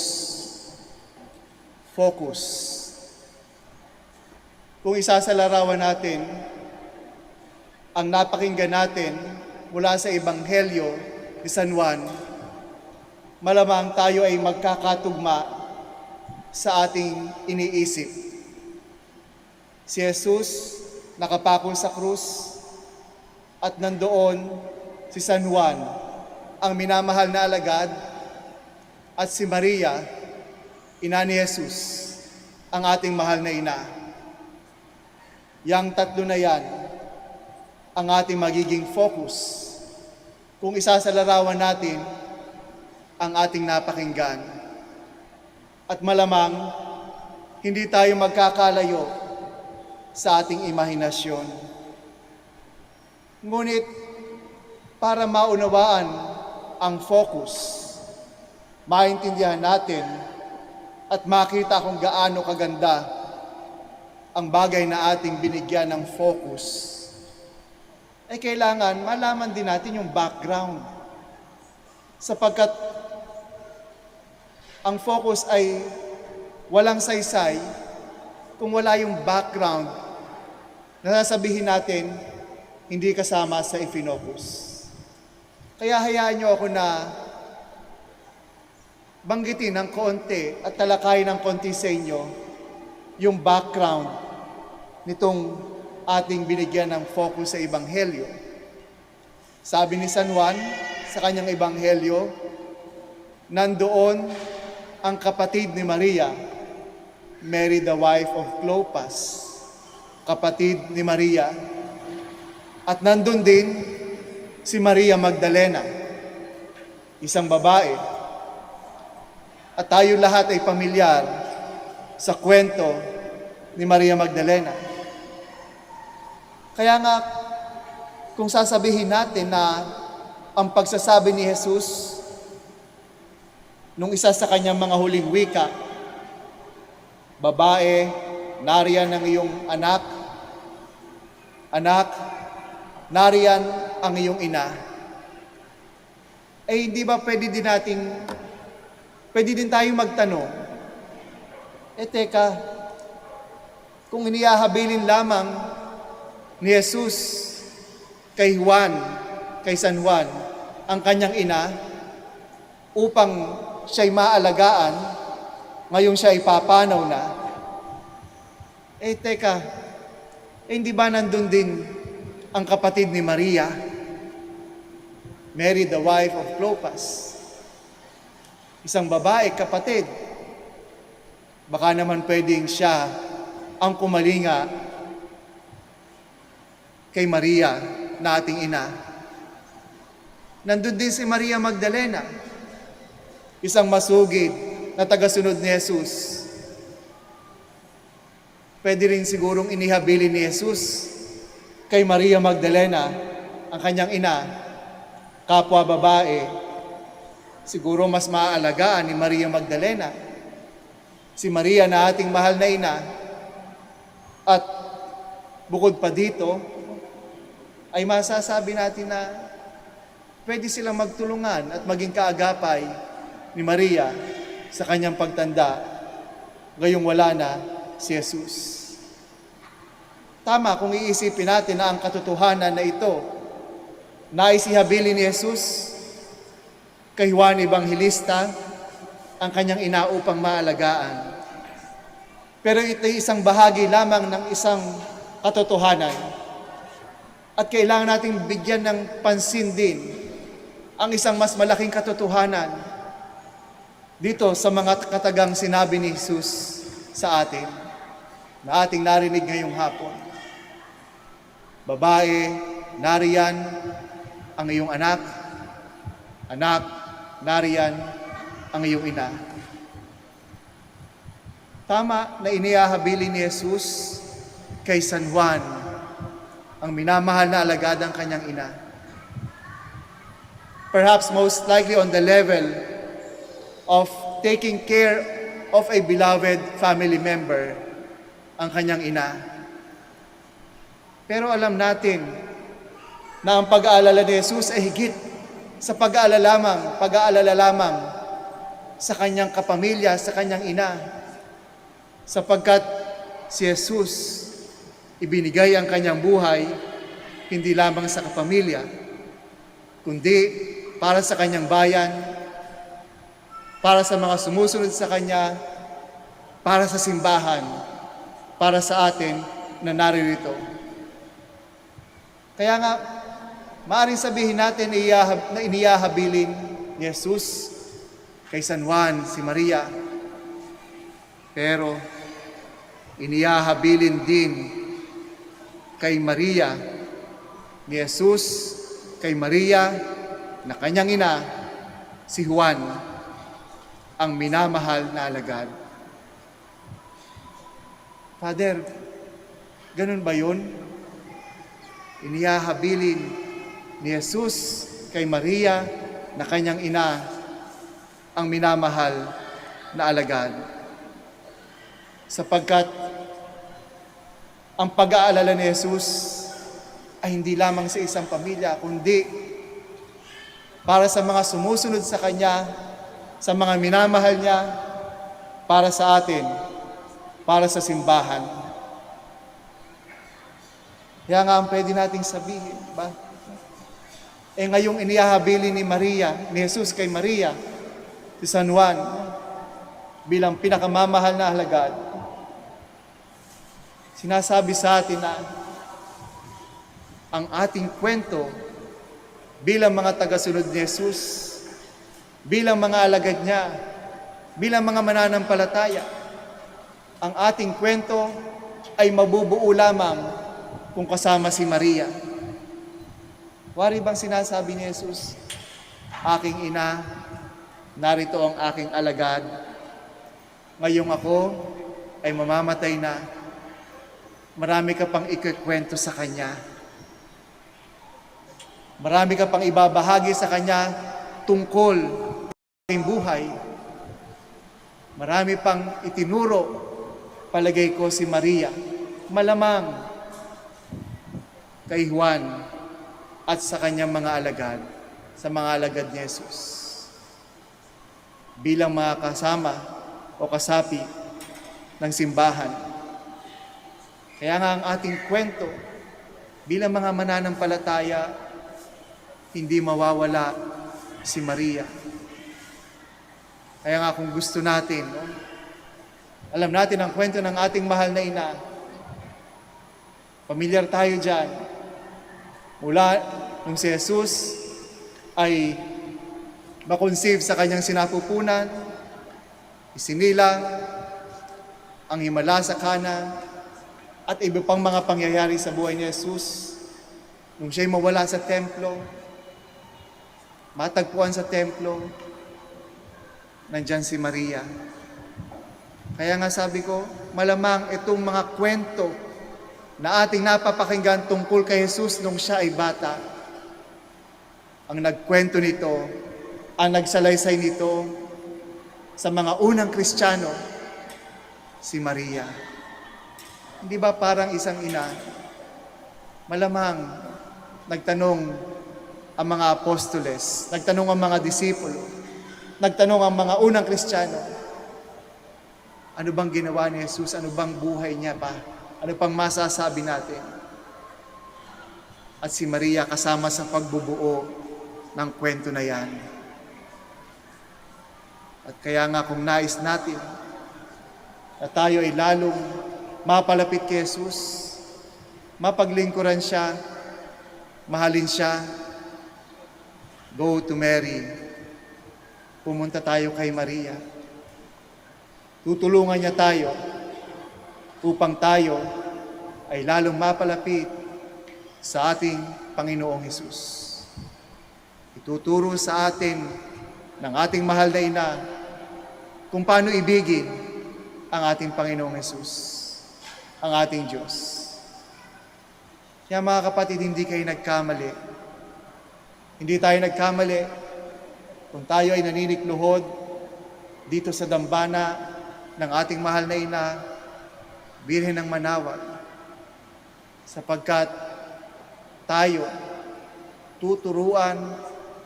Focus. Kung isasalarawan natin ang napakinggan natin mula sa Ebanghelyo ni San Juan, malamang tayo ay magkakatugma sa ating iniisip. Si Jesus nakapako sa krus at nandoon si San Juan, ang minamahal na alagad, at si Maria, ina ni Jesus, ang ating mahal na ina. Yang tatlo na yan ang ating magiging focus kung isasalarawan natin ang ating napakinggan. At malamang, hindi tayo magkakalayo sa ating imahinasyon. Ngunit, para maunawaan ang focus, maintindihan natin at makita kung gaano kaganda ang bagay na ating binigyan ng focus, ay kailangan malaman din natin yung background. Sapagkat ang focus ay walang saysay kung wala yung background na sasabihin natin hindi kasama sa ifinocus. Kaya hayaan niyo ako na banggitin ng konti at talakayin ng konti sa inyo yung background nitong ating binigyan ng focus sa Ebanghelyo. Sabi ni San Juan sa kanyang Ebanghelyo, nandoon ang kapatid ni Maria, Mary the wife of Clopas, kapatid ni Maria, at nandun din si Maria Magdalena, isang babae. At tayo lahat ay pamilyar sa kwento ni Maria Magdalena. Kaya nga, kung sasabihin natin na ang pagsasabi ni Jesus nung isa sa kanyang mga huling wika, "Babae, nariyan ang iyong anak. Anak, nariyan ang iyong ina." Eh, hindi ba pwede din tayong magtanong, teka, kung inihahabilin lamang ni Jesus kay San Juan, ang kanyang ina, upang siya'y maalagaan, ngayon siya ay papanaw na, teka, hindi ba nandun din ang kapatid ni Maria, Mary the wife of Clopas, isang babae, kapatid? Baka naman pwedeng siya ang kumalinga kay Maria na ating ina. Nandun din si Maria Magdalena, isang masugid na tagasunod ni Jesus. Pwede rin sigurong inihabilin ni Jesus kay Maria Magdalena, ang kanyang ina, kapwa babae. Siguro mas maaalagaan ni Maria Magdalena si Maria na ating mahal na ina. At bukod pa dito, ay masasabi natin na pwede silang magtulungan at maging kaagapay ni Maria sa kanyang pagtanda, ngayong wala na si Jesus. Tama kung iisipin natin na ang katotohanan na ito nais ihabilin ni Jesus kay Juan Evangelista, ang kanyang ina, upang maalagaan. Pero ito ay isang bahagi lamang ng isang katotohanan. At kailangan nating bigyan ng pansin din ang isang mas malaking katotohanan dito sa mga katagang sinabi ni Jesus sa atin, na ating narinig ngayong hapon. Babae, nariyan ang iyong anak. Anak, nariyan ang iyong ina. Tama na iniahabilin ni Jesus kay San Juan, ang minamahal na alagad ng kanyang ina. Perhaps most likely on the level of taking care of a beloved family member, ang kanyang ina. Pero alam natin na ang pag-aalala ni Jesus ay higit sa pag-aalala lamang sa kanyang kapamilya, sa kanyang ina. Sapagkat si Jesus, ibinigay ang kanyang buhay hindi lamang sa kapamilya, kundi para sa kanyang bayan, para sa mga sumusunod sa kanya, para sa simbahan, para sa atin na naririto. Kaya nga, maaaring sabihin natin na inihahabilin ni Jesus kay San Juan si Maria, pero inihahabilin din kay Maria ni Jesus, kay Maria na kanyang ina, si Juan, ang minamahal na alagad. Father, ganun ba yun? Inihahabilin ni Jesus kay Maria na kanyang ina, ang minamahal na alagad. Sapagkat ang pag-aalala ni Jesus ay hindi lamang sa isang pamilya, kundi para sa mga sumusunod sa Kanya, sa mga minamahal niya, para sa atin, para sa simbahan. Kaya nga ang pwede nating sabihin, ba? Ngayong inihahabilin ni Jesus kay Maria, si San Juan, bilang pinakamamahal na alagad, sinasabi sa atin na ang ating kwento bilang mga tagasunod ni Jesus, bilang mga alagad niya, bilang mga mananampalataya, ang ating kwento ay mabubuo lamang kung kasama si Maria. Wari bang sinasabi ni Jesus, aking ina, narito ang aking alagad, ngayong ako ay mamamatay na, marami ka pang ikikwento sa Kanya. Marami ka pang ibabahagi sa Kanya tungkol sa aking buhay. Marami pang itinuro, palagay ko si Maria, malamang kay Juan at sa kanyang mga alagad, sa mga alagad ni Jesus. Bilang mga kasama o kasapi ng simbahan. Kaya nga ang ating kwento, bilang mga mananampalataya, hindi mawawala si Maria. Kaya nga kung gusto natin, alam natin ang kwento ng ating mahal na ina, pamilyar tayo dyan, mula nung si Jesus ay makonceive sa kanyang sinapupunan, isinilang, ang himala sa kanan, at iba pang mga pangyayari sa buhay ni Jesus. Nung siya'y mawala sa templo, matagpuan sa templo, nandyan si Maria. Kaya nga sabi ko, malamang itong mga kwento na ating napapakinggan tungkol kay Jesus nung siya ay bata, ang nagkwento nito, ang nagsalaysay nito sa mga unang Kristiyano, si Maria. Hindi ba parang isang ina, malamang nagtanong ang mga apostoles, nagtanong ang mga disipulo, nagtanong ang mga unang Kristiyano, ano bang ginawa ni Jesus? Ano bang buhay niya pa? Ano pang masasabi natin? At si Maria kasama sa pagbubuo ng kwento na yan. At kaya nga kung nais natin na tayo ay lalong mapalapit kay Jesus, mapaglingkuran siya, mahalin siya, go to Mary. Pumunta tayo kay Maria. Tutulungan niya tayo upang tayo ay lalong mapalapit sa ating Panginoong Hesus. Ituturo sa atin ng ating mahal na ina kung paano ibigin ang ating Panginoong Hesus, ang ating Diyos. Kaya mga kapatid, hindi kayo nagkamali. Hindi tayo nagkamali kung tayo ay naninikluhod dito sa dambana ng ating mahal na ina, Birhen ng Manaoag, sapagkat tayo tuturuan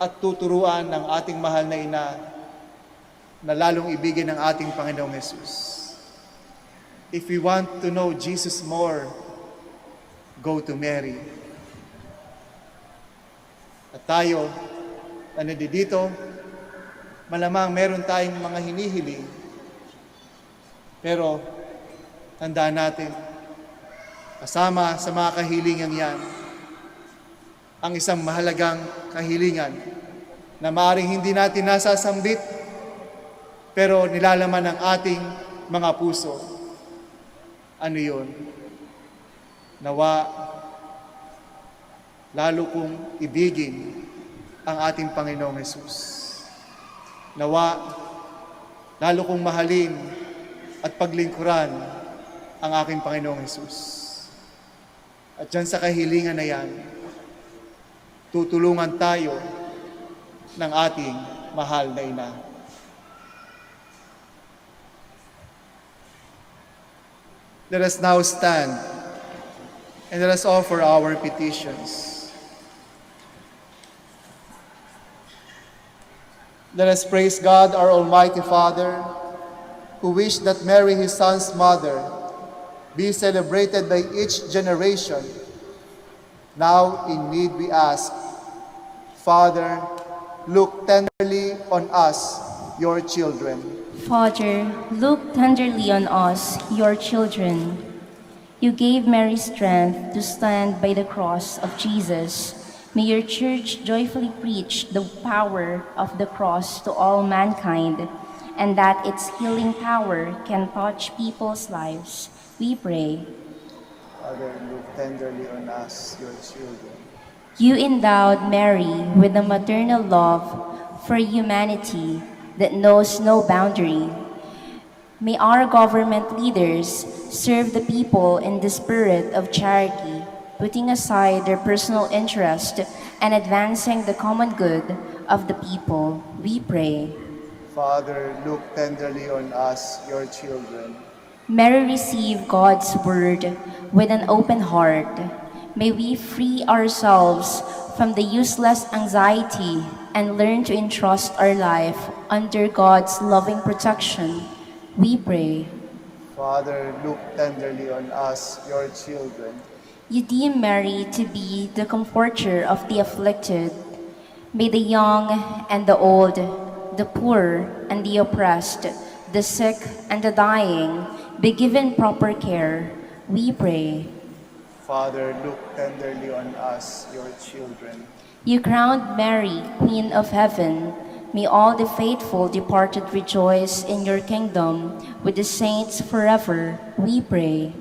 at tuturuan ng ating mahal na ina na lalong ibigin ng ating Panginoong Hesus. If we want to know Jesus more, go to Mary. At tayo, na nandito, malamang meron tayong mga hinihiling, pero tandaan natin, kasama sa mga kahilingan yan, ang isang mahalagang kahilingan na maaaring hindi natin nasasambit, pero nilalaman ng ating mga puso. Ano yun? Nawa, lalo kong ibigin ang ating Panginoong Hesus. Nawa, lalo kong mahalin at paglingkuran ang aking Panginoong Hesus. At dyan sa kahilingan na yan, tutulungan tayo ng ating mahal na ina. Let us now stand and let us offer our petitions. Let us praise God, our Almighty Father, who wished that Mary, his Son's mother, be celebrated by each generation. Now in need we ask, Father, look tenderly on us, your children. Father, look tenderly on us, your children. You gave Mary strength to stand by the cross of Jesus. May your church joyfully preach the power of the cross to all mankind, and that its healing power can touch people's lives. We pray. Father, look tenderly on us, your children. You endowed Mary with a maternal love for humanity that knows no boundary. May our government leaders serve the people in the spirit of charity, putting aside their personal interest and advancing the common good of the people. We pray. Father, look tenderly on us, your children. May we receive God's word with an open heart. May we free ourselves from the useless anxiety and learn to entrust our life under God's loving protection. We pray. Father, look tenderly on us, your children. You deem Mary to be the comforter of the afflicted. May the young and the old, the poor and the oppressed, the sick and the dying be given proper care. We pray. Father, look tenderly on us, your children. You crowned Mary, Queen of Heaven. May all the faithful departed rejoice in your kingdom with the saints forever. We pray.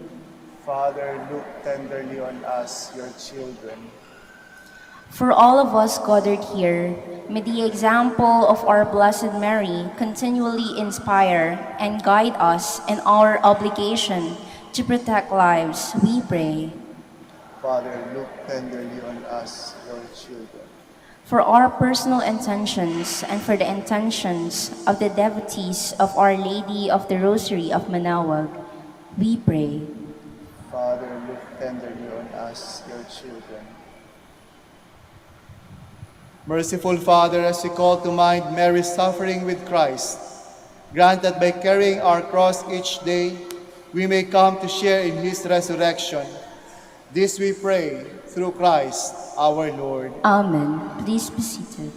Father, look tenderly on us, your children. For all of us gathered here, may the example of our Blessed Mary continually inspire and guide us in our obligation to protect lives. We pray. Father, look tenderly on us, your children. For our personal intentions and for the intentions of the devotees of Our Lady of the Rosary of Manaoag, we pray. Father, look tenderly on us, your children. Merciful Father, as we call to mind Mary's suffering with Christ, grant that by carrying our cross each day, we may come to share in His resurrection. This we pray through Christ our Lord. Amen. Please be seated.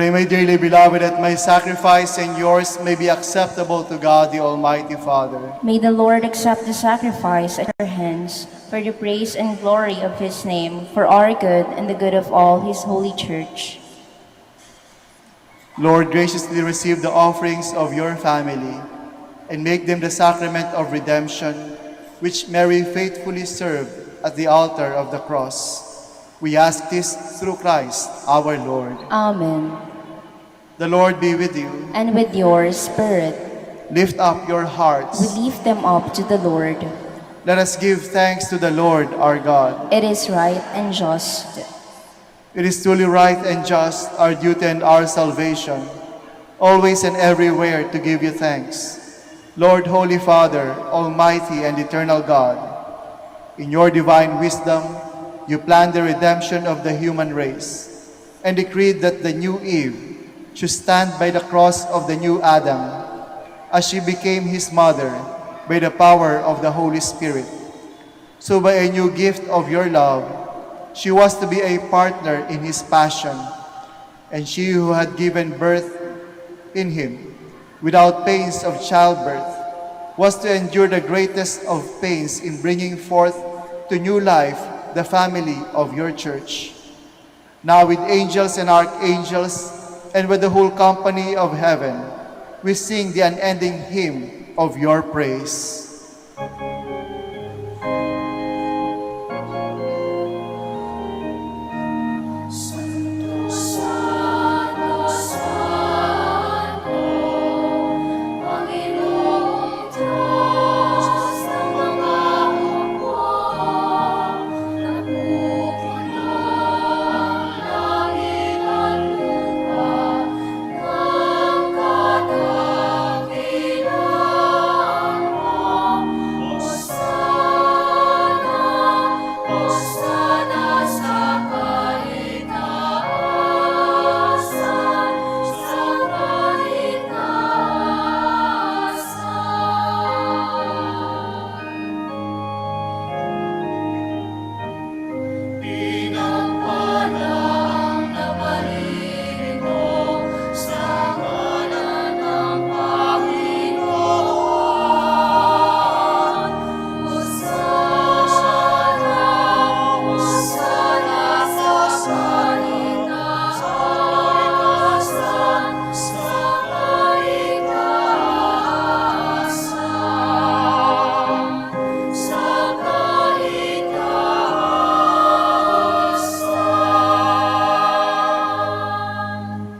Pray, my dearly beloved, that my sacrifice and yours may be acceptable to God, the Almighty Father. May the Lord accept the sacrifice at our hands for the praise and glory of his name, for our good and the good of all his holy church. Lord, graciously receive the offerings of your family and make them the sacrament of redemption, which Mary faithfully served at the altar of the cross. We ask this through Christ our Lord. Amen. The Lord be with you. And with your spirit, Lift up your we hearts. lift them up to the Lord. Let us give thanks to the Lord our God. It is right and just. It is truly right and just, our duty and our salvation, always and everywhere to give you thanks. Lord, Holy Father, Almighty and Eternal God, in your divine wisdom, you planned the redemption of the human race and decreed that the new Eve should stand by the cross of the new Adam as she became his mother by the power of the Holy Spirit. So by a new gift of your love, she was to be a partner in his passion, and she who had given birth in him without pains of childbirth was to endure the greatest of pains in bringing forth to new life the family of your church. Now with angels and archangels and with the whole company of heaven, we sing the unending hymn of your praise.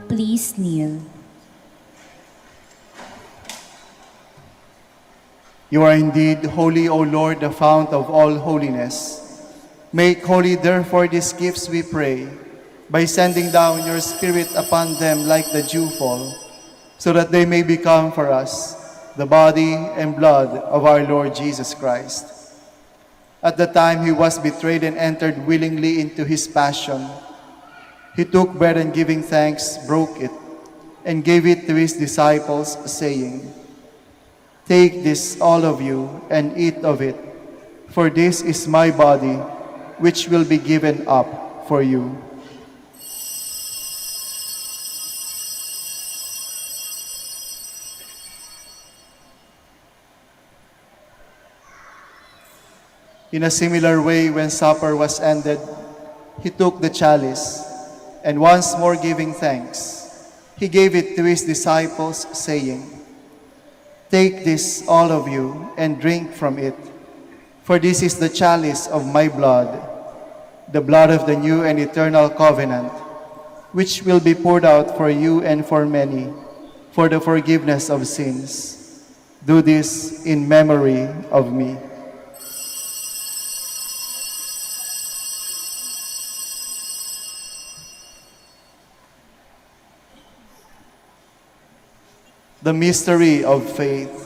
Please kneel. You are indeed holy, O Lord, the fount of all holiness. Make holy, therefore, these gifts, we pray, by sending down your Spirit upon them like the dewfall, so that they may become for us the body and blood of our Lord Jesus Christ. At the time he was betrayed and entered willingly into his passion, he took bread and giving thanks, broke it, and gave it to his disciples, saying, "Take this, all of you, and eat of it, for this is my body, which will be given up for you." In a similar way, when supper was ended, he took the chalice, and once more giving thanks, he gave it to his disciples, saying, "Take this, all of you, and drink from it, for this is the chalice of my blood, the blood of the new and eternal covenant, which will be poured out for you and for many, for the forgiveness of sins. Do this in memory of me." The mystery of faith.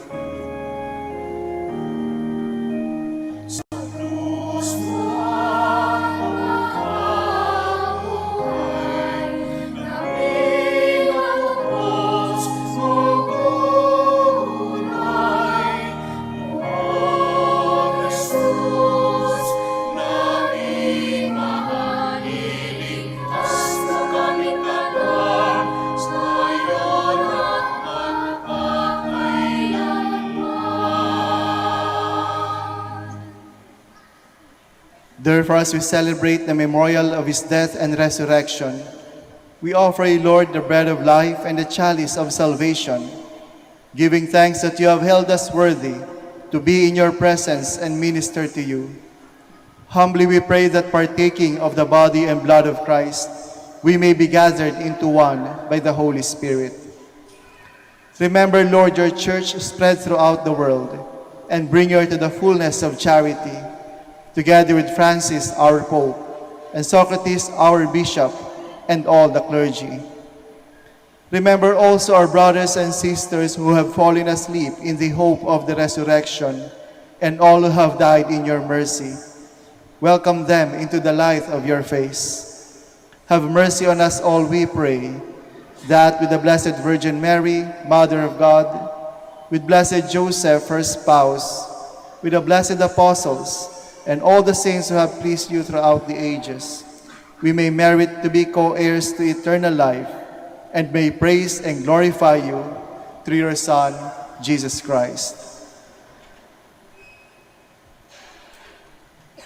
Therefore, as we celebrate the memorial of his death and resurrection, we offer you, Lord, the bread of life and the chalice of salvation, giving thanks that you have held us worthy to be in your presence and minister to you. Humbly we pray that partaking of the body and blood of Christ, we may be gathered into one by the Holy Spirit. Remember, Lord, your church spread throughout the world, and bring her to the fullness of charity, together with Francis, our Pope, and Socrates, our Bishop, and all the clergy. Remember also our brothers and sisters who have fallen asleep in the hope of the resurrection, and all who have died in your mercy. Welcome them into the light of your face. Have mercy on us all, we pray, that with the Blessed Virgin Mary, Mother of God, with Blessed Joseph, her spouse, with the blessed apostles, and all the saints who have pleased you throughout the ages, we may merit to be co-heirs to eternal life, and may praise and glorify you through your Son, Jesus Christ.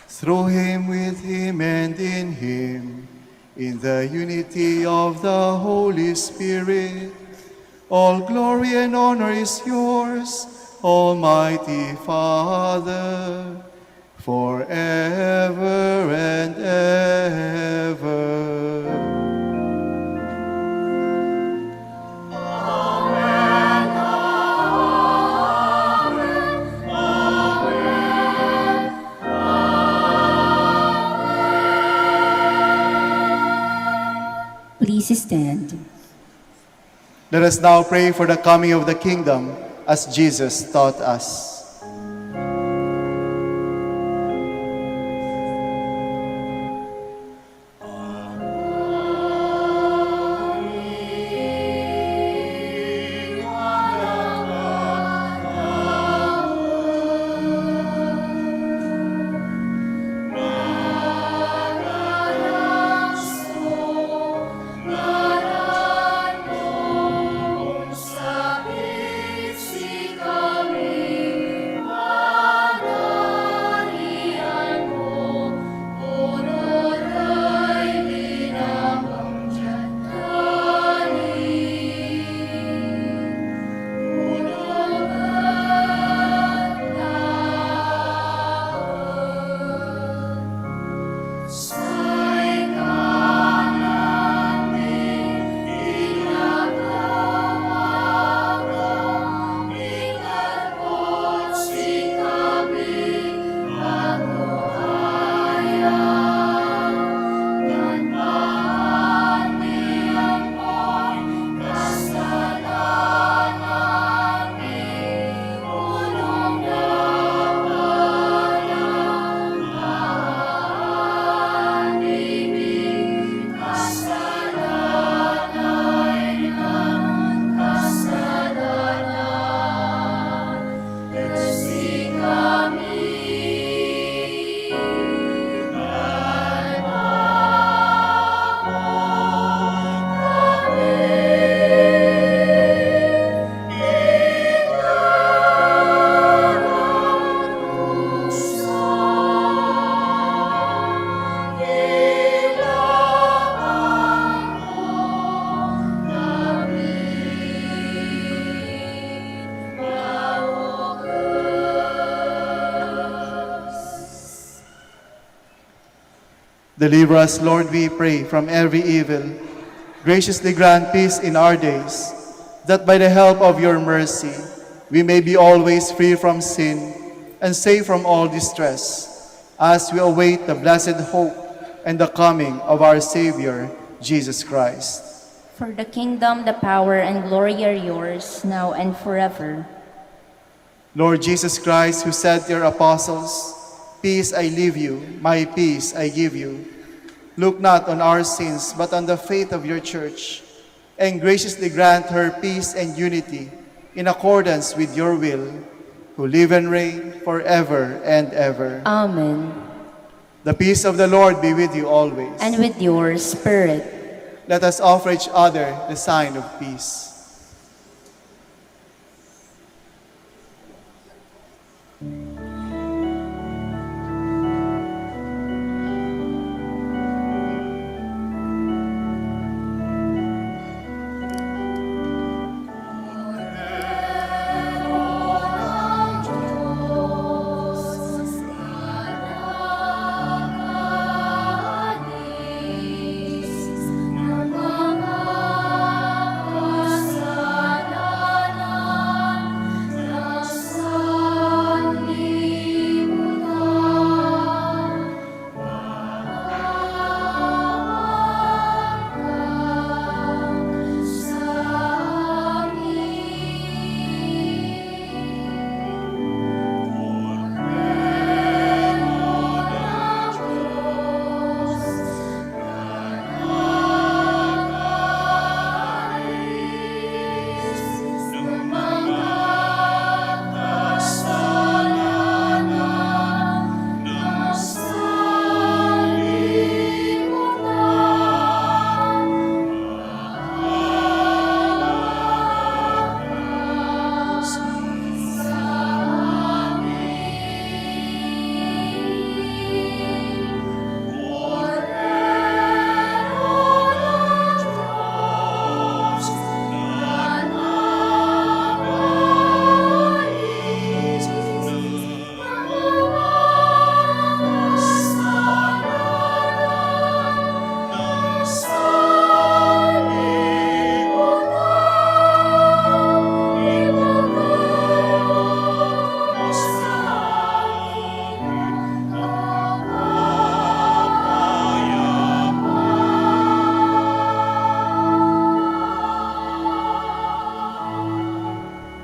Through him, with him, and in him, in the unity of the Holy Spirit, all glory and honor is yours, Almighty Father, forever and ever. Please stand. Let us now pray for the coming of the kingdom as Jesus taught us. Deliver us, Lord, we pray, from every evil. Graciously grant peace in our days, that by the help of your mercy, we may be always free from sin and safe from all distress, as we await the blessed hope and the coming of our Savior, Jesus Christ. For the kingdom, the power, and glory are yours, now and forever. Lord Jesus Christ, who said to your apostles, "Peace I leave you, my peace I give you," look not on our sins, but on the faith of your church, and graciously grant her peace and unity in accordance with your will, who live and reign forever and ever. Amen. The peace of the Lord be with you always. And with your spirit. Let us offer each other the sign of peace.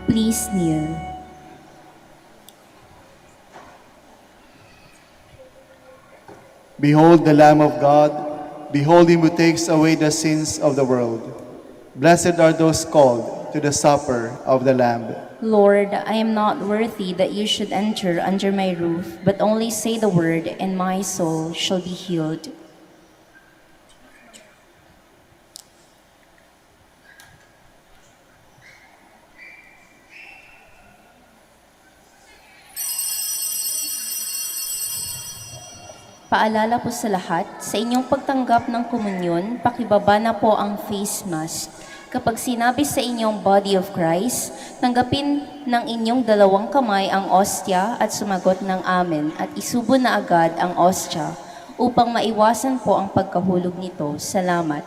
Please kneel. Behold the Lamb of God. Behold him who takes away the sins of the world. Blessed are those called to the supper of the Lamb. Lord, I am not worthy that you should enter under my roof, but only say the word, and my soul shall be healed. Paalala po sa lahat, sa inyong pagtanggap ng komunyon, pakibaba na po ang face mask. Kapag sinabi sa inyong body of Christ, tanggapin ng inyong dalawang kamay ang ostya at sumagot ng amen at isubo na agad ang ostya upang maiwasan po ang pagkahulog nito. Salamat.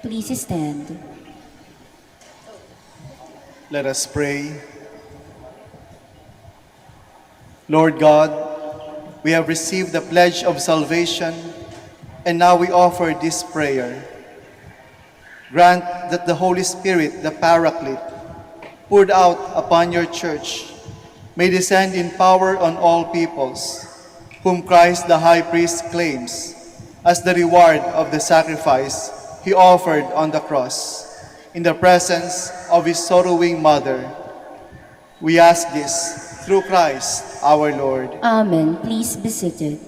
Please stand. Let us pray. Lord God, we have received the pledge of salvation, and now we offer this prayer. Grant that the Holy Spirit, the Paraclete, poured out upon your church, may descend in power on all peoples, whom Christ the High Priest claims as the reward of the sacrifice he offered on the cross in the presence of his sorrowing mother. We ask this through Christ our Lord. Amen. Please be seated.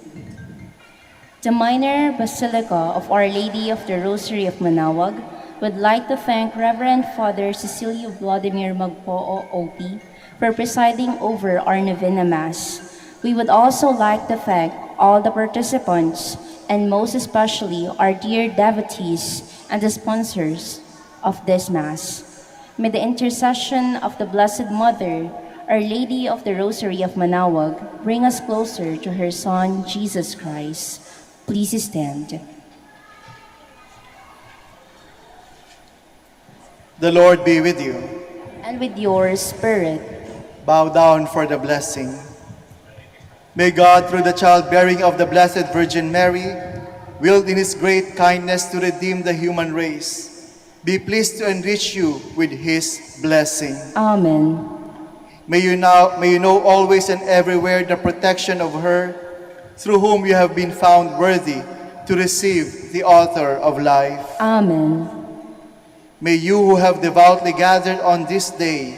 The Minor Basilica of Our Lady of the Rosary of Manaoag would like to thank Reverend Father Cecilio Vladimir Magpoo, OP, for presiding over our Novena Mass. We would also like to thank all the participants, and most especially our dear devotees and the sponsors of this Mass. May the intercession of the Blessed Mother, Our Lady of the Rosary of Manaoag, bring us closer to her Son, Jesus Christ. Please stand. The Lord be with you. And with your spirit. Bow down for the blessing. May God, through the childbearing of the Blessed Virgin Mary, willed in his great kindness to redeem the human race, be pleased to enrich you with his blessing. Amen. May you know always and everywhere the protection of her, through whom you have been found worthy to receive the author of life. Amen. May you who have devoutly gathered on this day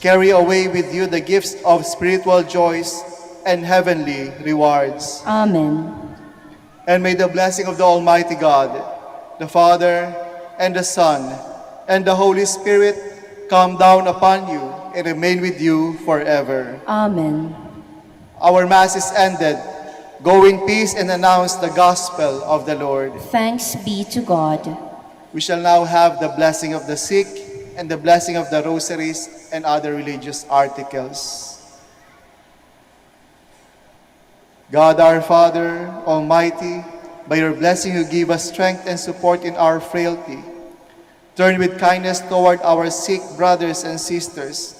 carry away with you the gifts of spiritual joys and heavenly rewards. Amen. And may the blessing of the Almighty God, the Father, and the Son, and the Holy Spirit come down upon you and remain with you forever. Amen. Our Mass is ended. Go in peace and announce the gospel of the Lord. Thanks be to God. We shall now have the blessing of the sick and the blessing of the rosaries and other religious articles. God our Father, Almighty, by your blessing you give us strength and support in our frailty. Turn with kindness toward our sick brothers and sisters.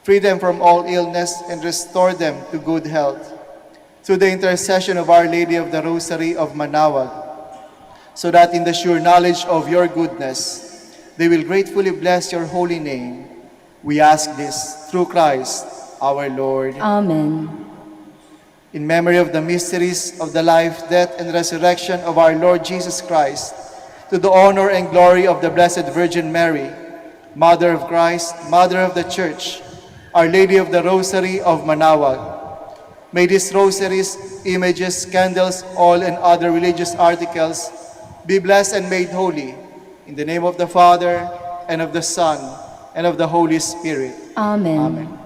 Free them from all illness and restore them to good health. Through the intercession of Our Lady of the Rosary of Manaoag, so that in the sure knowledge of your goodness, they will gratefully bless your holy name. We ask this through Christ our Lord. Amen. In memory of the mysteries of the life, death, and resurrection of our Lord Jesus Christ, to the honor and glory of the Blessed Virgin Mary, Mother of Christ, Mother of the Church, Our Lady of the Rosary of Manaoag, may these rosaries, images, candles, oil, and other religious articles be blessed and made holy. In the name of the Father, and of the Son, and of the Holy Spirit. Amen. Amen.